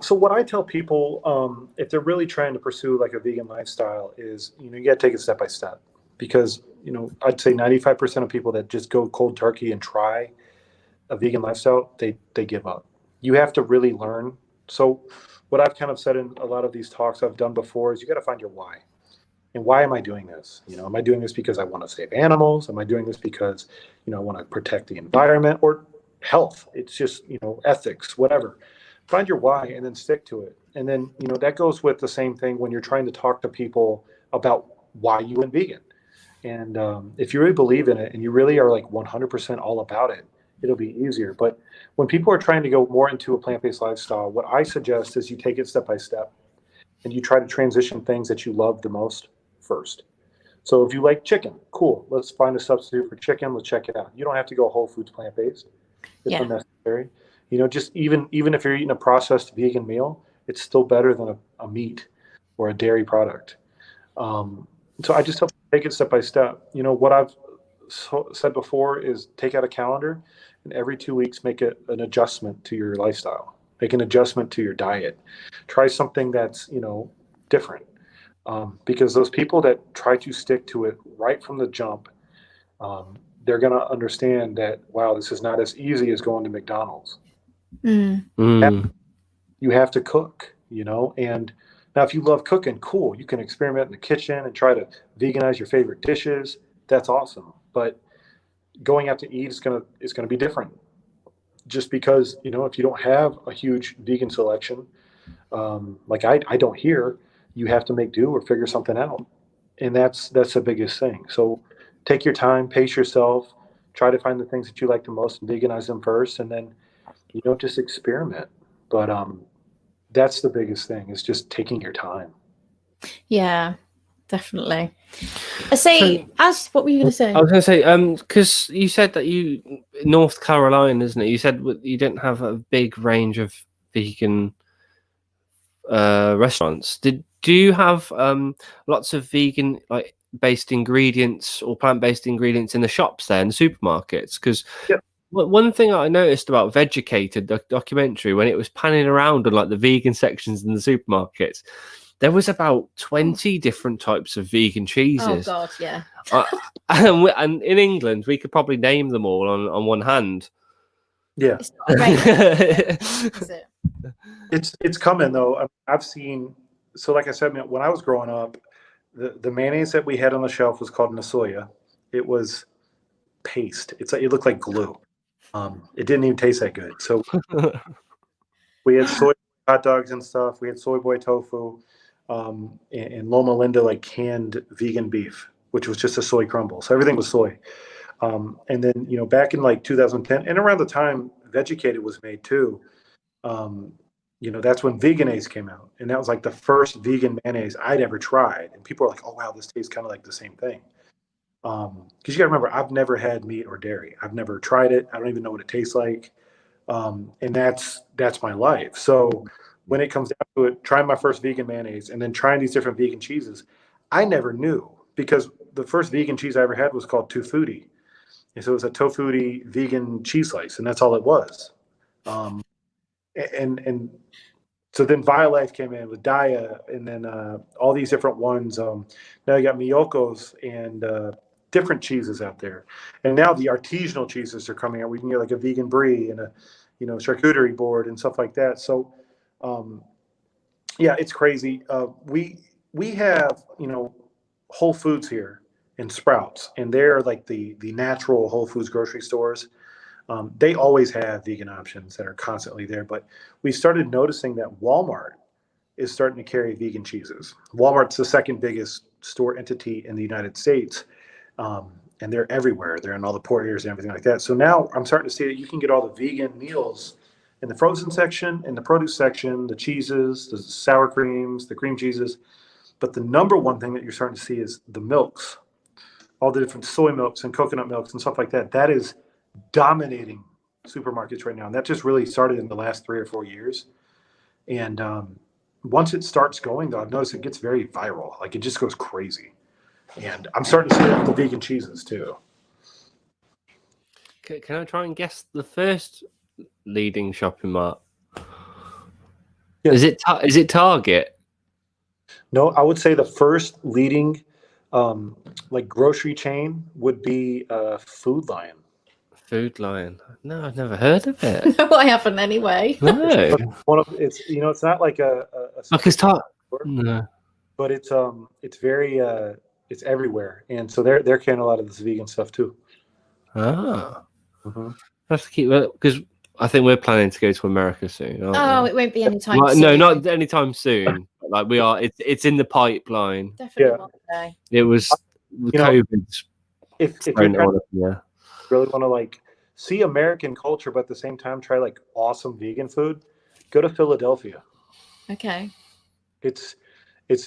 So what I tell people, if they're really trying to pursue like a vegan lifestyle, is you got to take it step by step, because I'd say 95% of people that just go cold turkey and try a vegan lifestyle, they give up. You have to really learn. So what I've kind of said in a lot of these talks I've done before is you got to find your why. And why am I doing this? Am I doing this because I want to save animals? Am I doing this because I want to protect the environment or health? It's just ethics, whatever. Find your why and then stick to it. And then, that goes with the same thing when you're trying to talk to people about why you went vegan. And if you really believe in it and you really are like 100% all about it, it'll be easier. But when people are trying to go more into a plant-based lifestyle, what I suggest is you take it step by step and you try to transition things that you love the most first. So if you like chicken, cool. Let's find a substitute for chicken. Let's check it out. You don't have to go whole foods plant-based. It's unnecessary. Just even if you're eating a processed vegan meal, it's still better than a meat or a dairy product. So I just tell people take it step by step. What I've said before is take out a calendar and every 2 weeks make an adjustment to your lifestyle. Make an adjustment to your diet. Try something that's different, because those people that try to stick to it right from the jump, they're going to understand that, wow, this is not as easy as going to McDonald's. Mm. You have to cook, and now if you love cooking, cool, you can experiment in the kitchen and try to veganize your favorite dishes. That's awesome. But going out to eat is gonna be different, just because if you don't have a huge vegan selection, like I don't here, you have to make do or figure something out, and that's the biggest thing. So take your time, pace yourself, try to find the things that you like the most and veganize them first, and then just experiment. But that's the biggest thing, is just taking your time. Yeah, definitely. I say, what were you going to say? I was going to say, because you said that North Carolina, isn't it? You said you didn't have a big range of vegan restaurants. Do you have lots of vegan based ingredients or plant-based ingredients in the shops there, in the supermarkets? Because one thing I noticed about VEGANFAMILY, the documentary, when it was panning around on the vegan sections in the supermarkets, there was about 20 different types of vegan cheeses. Oh God, yeah. And in England, we could probably name them all on one hand. Yeah, it's not great, is it? It's coming though. I've seen. So, like I said, when I was growing up, the mayonnaise that we had on the shelf was called Nasoya. It was paste. It looked like glue. It didn't even taste that good. So we had soy hot dogs and stuff. We had soy boy tofu, and Loma Linda canned vegan beef, which was just a soy crumble. So everything was soy. And then back in 2010, and around the time VEGANFAMILY was made too. That's when Veganase came out, and that was the first vegan mayonnaise I'd ever tried. And people were like, "Oh wow, this tastes kind of like the same thing." Because you got to remember, I've never had meat or dairy. I've never tried it. I don't even know what it tastes like. And that's my life. So when it comes down to it, trying my first vegan mayonnaise and then trying these different vegan cheeses, I never knew, because the first vegan cheese I ever had was called Tofutti. And so it was a Tofutti vegan cheese slice, and that's all it was. And so then Violife came in with Daya, and then all these different ones. Now you got Miyoko's and different cheeses out there, and now the artisanal cheeses are coming out. We can get a vegan brie and a charcuterie board and stuff like that. So yeah, it's crazy. We have Whole Foods here and Sprouts, and they're the natural Whole Foods grocery stores. They always have vegan options that are constantly there, but we started noticing that Walmart is starting to carry vegan cheeses. Walmart's the second biggest store entity in the United States, and they're everywhere. They're in all the port areas and everything like that. So now I'm starting to see that you can get all the vegan meals in the frozen section, in the produce section, the cheeses, the sour creams, the cream cheeses. But the number one thing that you're starting to see is the milks, all the different soy milks and coconut milks and stuff like that. That is dominating supermarkets right now, and that just really started in the last 3 or 4 years. And once it starts going, though, I've noticed it gets very viral. It just goes crazy. And I'm starting to see that with the vegan cheeses too. Can I try and guess the first leading shopping mart? Yeah. Is it Target? No, I would say the first leading grocery chain would be Food Lion. Food Lion. No, I've never heard of it. No, I haven't anyway. No. It's not like a no. But it's very it's everywhere, and so they're carrying a lot of this vegan stuff too. Ah. Mm-hmm. Have to keep that, because I think we're planning to go to America soon. Oh, it won't be anytime soon. No, not anytime soon. We are. It's in the pipeline. Definitely one day. It was COVID. If you really want to see American culture, but at the same time try awesome vegan food, go to Philadelphia. Okay. It's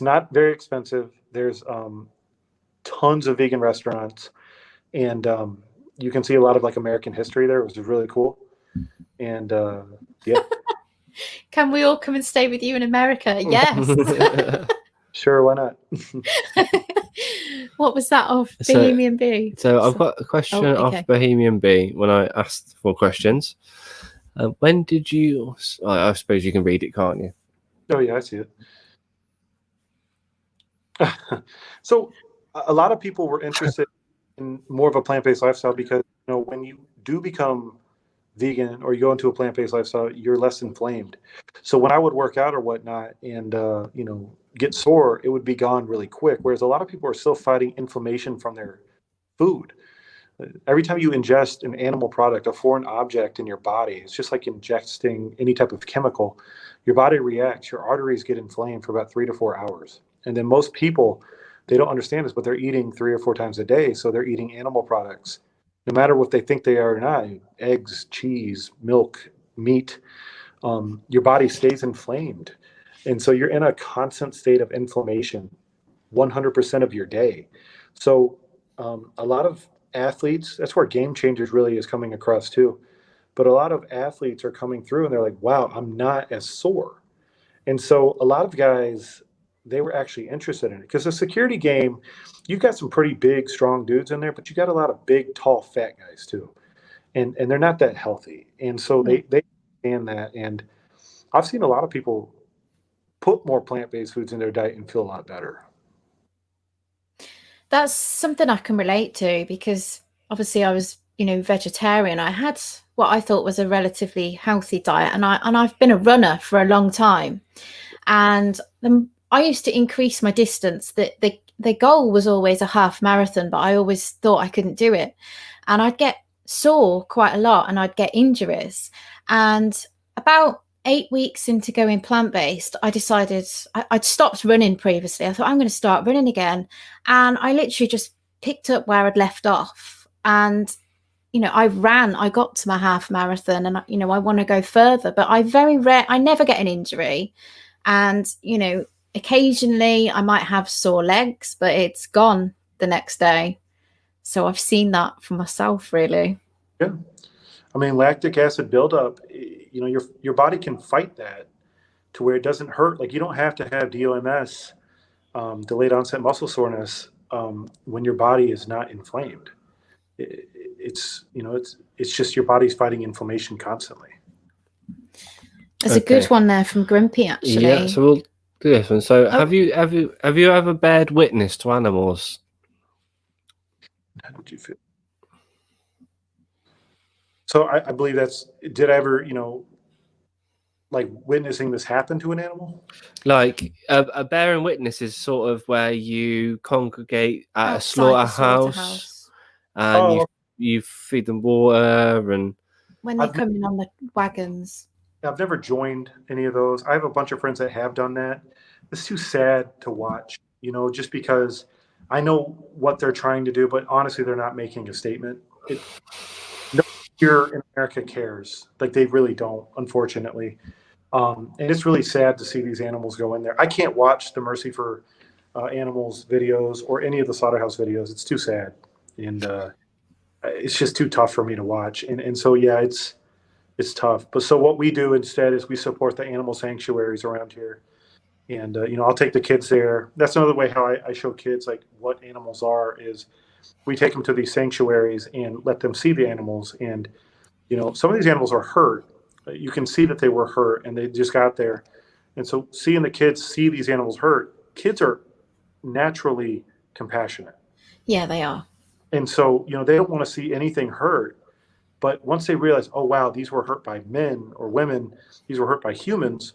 not very expensive. There's tons of vegan restaurants, and you can see a lot of American history there, which is really cool. And yeah. Can we all come and stay with you in America? Yes. Sure, why not? What was that of Bohemian Bee? So I've got a question off Bohemian Bee when I asked for questions. When did you... I suppose you can read it, can't you? Oh, yeah, I see it. So a lot of people were interested in more of a plant-based lifestyle because, when you do become vegan or you go into a plant-based lifestyle, you're less inflamed. So when I would work out or whatnot and, get sore, it would be gone really quick. Whereas a lot of people are still fighting inflammation from their food. Every time you ingest an animal product, a foreign object in your body, it's just like ingesting any type of chemical. Your body reacts, your arteries get inflamed for about 3 to 4 hours. And then most people, they don't understand this, but they're eating 3 or 4 times a day. So they're eating animal products, no matter what they think they are or not, eggs, cheese, milk, meat, your body stays inflamed. And so you're in a constant state of inflammation 100% of your day. So a lot of athletes, that's where Game Changers really is coming across too. But a lot of athletes are coming through and they're like, wow, I'm not as sore. And so a lot of guys, they were actually interested in it because the security game, you've got some pretty big, strong dudes in there, but you got a lot of big, tall, fat guys too. And they're not that healthy. And so they understand that. And I've seen a lot of people put more plant-based foods in their diet and feel a lot better. That's something I can relate to because obviously I was, vegetarian. I had what I thought was a relatively healthy diet, and I've been a runner for a long time. And I used to increase my distance. The goal was always a half marathon, but I always thought I couldn't do it. And I'd get sore quite a lot and I'd get injuries. And about 8 weeks into going plant-based, I decided I'd stopped running previously. I thought I'm going to start running again. And I literally just picked up where I'd left off. And, I got to my half marathon and, I want to go further, but I never get an injury. And, occasionally I might have sore legs, but it's gone the next day. So I've seen that for myself, really. Yeah. I mean, lactic acid buildup, your body can fight that to where it doesn't hurt. Like you don't have to have DOMS, delayed onset muscle soreness, when your body is not inflamed. It's just your body's fighting inflammation constantly. There's a good one there from Grumpy, actually. Yeah, so we'll do this one. So have you ever bared witness to animals? How did you feel? So I believe did I ever, like witnessing this happen to an animal? Like a bearing witness is sort of where you congregate at Outside a slaughterhouse slaughterhouse. and you feed them water and When they come in on the wagons. I've never joined any of those. I have a bunch of friends that have done that. It's too sad to watch, just because I know what they're trying to do, but honestly, they're not making a statement. No one here in America cares. Like they really don't, unfortunately. And it's really sad to see these animals go in there. I can't watch the Mercy for Animals videos or any of the slaughterhouse videos. It's too sad. And it's just too tough for me to watch. And so, yeah, it's tough. But so what we do instead is we support the animal sanctuaries around here. And, I'll take the kids there. That's another way how I show kids like what animals are is we take them to these sanctuaries and let them see the animals. And, some of these animals are hurt. You can see that they were hurt and they just got there. And so seeing the kids see these animals hurt, kids are naturally compassionate. Yeah, they are. And so, they don't want to see anything hurt. But once they realize, oh, wow, these were hurt by men or women, these were hurt by humans,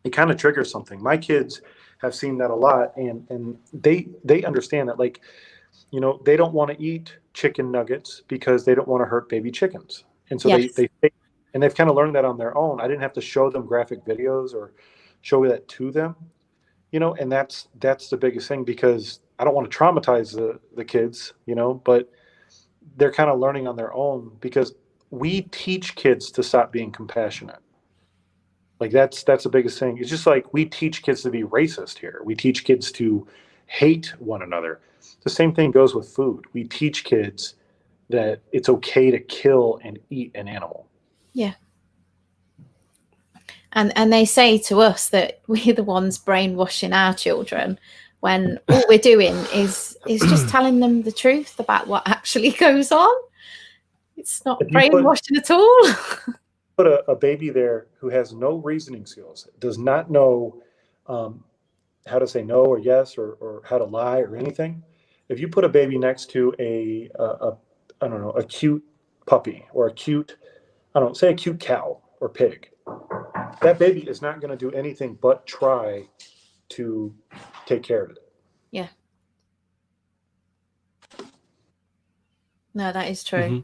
it kind of triggers something. My kids have seen that a lot. And they understand that, like, they don't want to eat chicken nuggets because they don't want to hurt baby chickens. And so they've kind of learned that on their own. I didn't have to show them graphic videos or show that to them, and that's the biggest thing because I don't want to traumatize the kids, but they're kind of learning on their own because we teach kids to stop being compassionate. Like that's the biggest thing. It's just like we teach kids to be racist here. We teach kids to hate one another. The same thing goes with food. We teach kids that it's okay to kill and eat an animal. Yeah. And they say to us that we're the ones brainwashing our children when all we're doing is just telling them the truth about what actually goes on. It's not brainwashing at all. Put a baby there who has no reasoning skills, does not know how to say no or yes or how to lie or anything. If you put a baby next to a cute puppy or a cute I don't know, say a cute cow or pig. That baby is not going to do anything but try to take care of it. Yeah. No, that is true.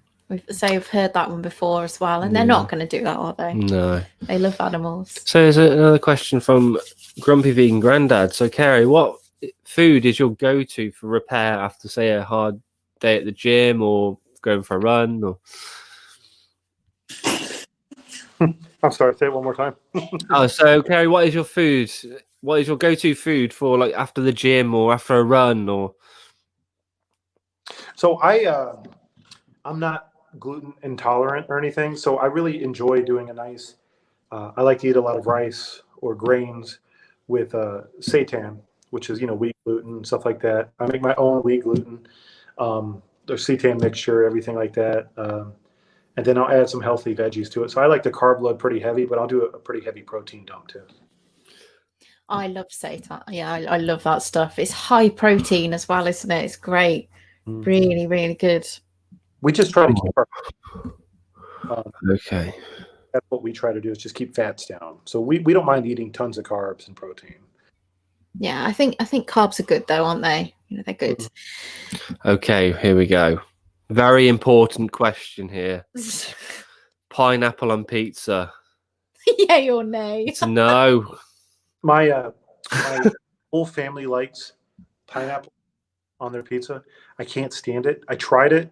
I've heard that one before as well, and they're not going to do that, are they? No. They love animals. So there's another question from Grumpy Vegan Grandad. So, Kerry, what food is your go-to for repair after, say, a hard day at the gym or going for a run? Or I'm sorry, say it one more time. So, Kerry, what is your food? What is your go-to food for like after the gym or after a run? Or so I'm not gluten intolerant or anything, so I really enjoy doing a nice. I like to eat a lot of rice or grains with seitan, which is wheat gluten and stuff like that. I make my own wheat gluten, the seitan mixture, everything like that, and then I'll add some healthy veggies to it. So I like the carb load pretty heavy, but I'll do a pretty heavy protein dump too. I love seitan. Yeah, I love that stuff. It's high protein as well, isn't it? It's great. Really, really good. We just try to keep our okay. That's what we try to do, is just keep fats down. So we don't mind eating tons of carbs and protein. Yeah, I think carbs are good though, aren't they? They're good. Okay, here we go. Very important question here. Pineapple on pizza. Yay or nay? It's no. My whole family likes pineapple on their pizza. I can't stand it. I tried it.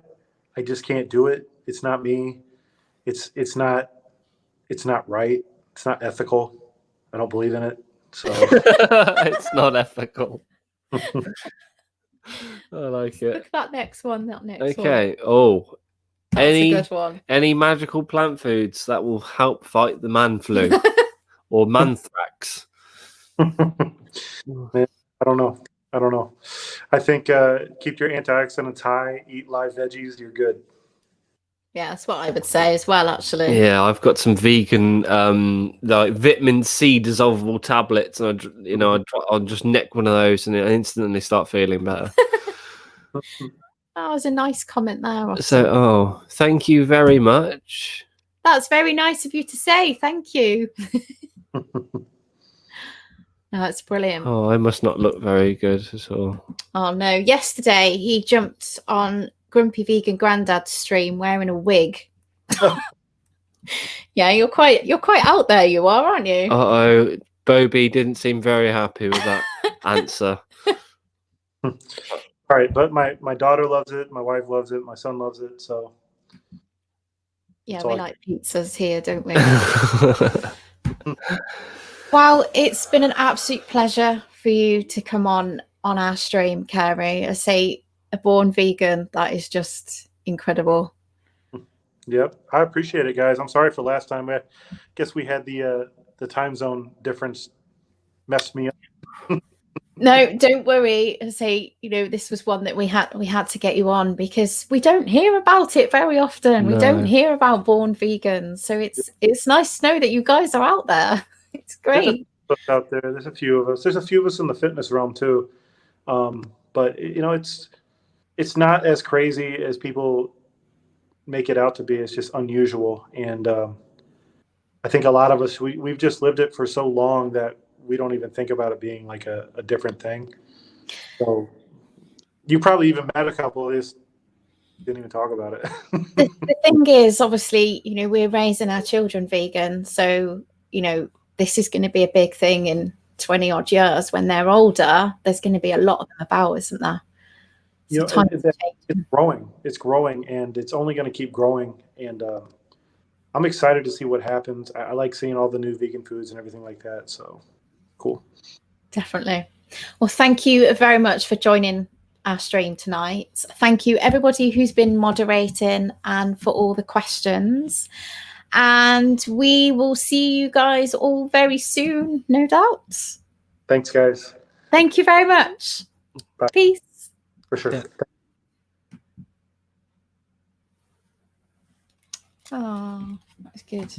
I just can't do it. It's not me. It's not right. It's not ethical. I don't believe in it. So it's not ethical. I like it. Look at that next one. That next one. Okay. Oh, That's a good one. Any magical plant foods that will help fight the man flu or manthrax? I don't know. I think keep your antioxidants high, eat live veggies, you're good. Yeah, that's what I would say as well, actually. Yeah, I've got some vegan like vitamin C dissolvable tablets, and I'll just nick one of those and I instantly start feeling better. That was a nice comment there, Austin. So, thank you very much. That's very nice of you to say. Thank you. No, it's brilliant. Oh, I must not look very good at all. Oh no! Yesterday he jumped on Grumpy Vegan Grandad's stream wearing a wig. Yeah, you're quite out there. You are, aren't you? Uh-oh, Bobby didn't seem very happy with that answer. All right, but my daughter loves it, my wife loves it, my son loves it, so yeah, we like pizzas here, don't we? Well, it's been an absolute pleasure for you to come on our stream, Kerry. I say a born vegan, that is just incredible. Yep, I appreciate it, guys. I'm sorry for last time. I guess we had the time zone difference messed me up. No, don't worry. I say, this was one that we had to get you on because we don't hear about it very often. No. We don't hear about born vegans, so it's nice to know that you guys are out there. It's great. Out there, there's a few of us. There's a few of us in the fitness realm too, but it's not as crazy as people make it out to be. It's just unusual, and I think a lot of us we've just lived it for so long that we don't even think about it being like a different thing. So you probably even met a couple of these, didn't even talk about it. The thing is, obviously, we're raising our children vegan, so this is going to be a big thing in 20 odd years. When they're older, there's going to be a lot of them about, isn't there? It's growing. It's growing, and it's only going to keep growing. And I'm excited to see what happens. I like seeing all the new vegan foods and everything like that. So cool. Definitely. Well, thank you very much for joining our stream tonight. Thank you, everybody who's been moderating and for all the questions. And we will see you guys all very soon, no doubt. Thanks, guys. Thank you very much. Bye. Peace. For sure. Yeah. Oh, that's good.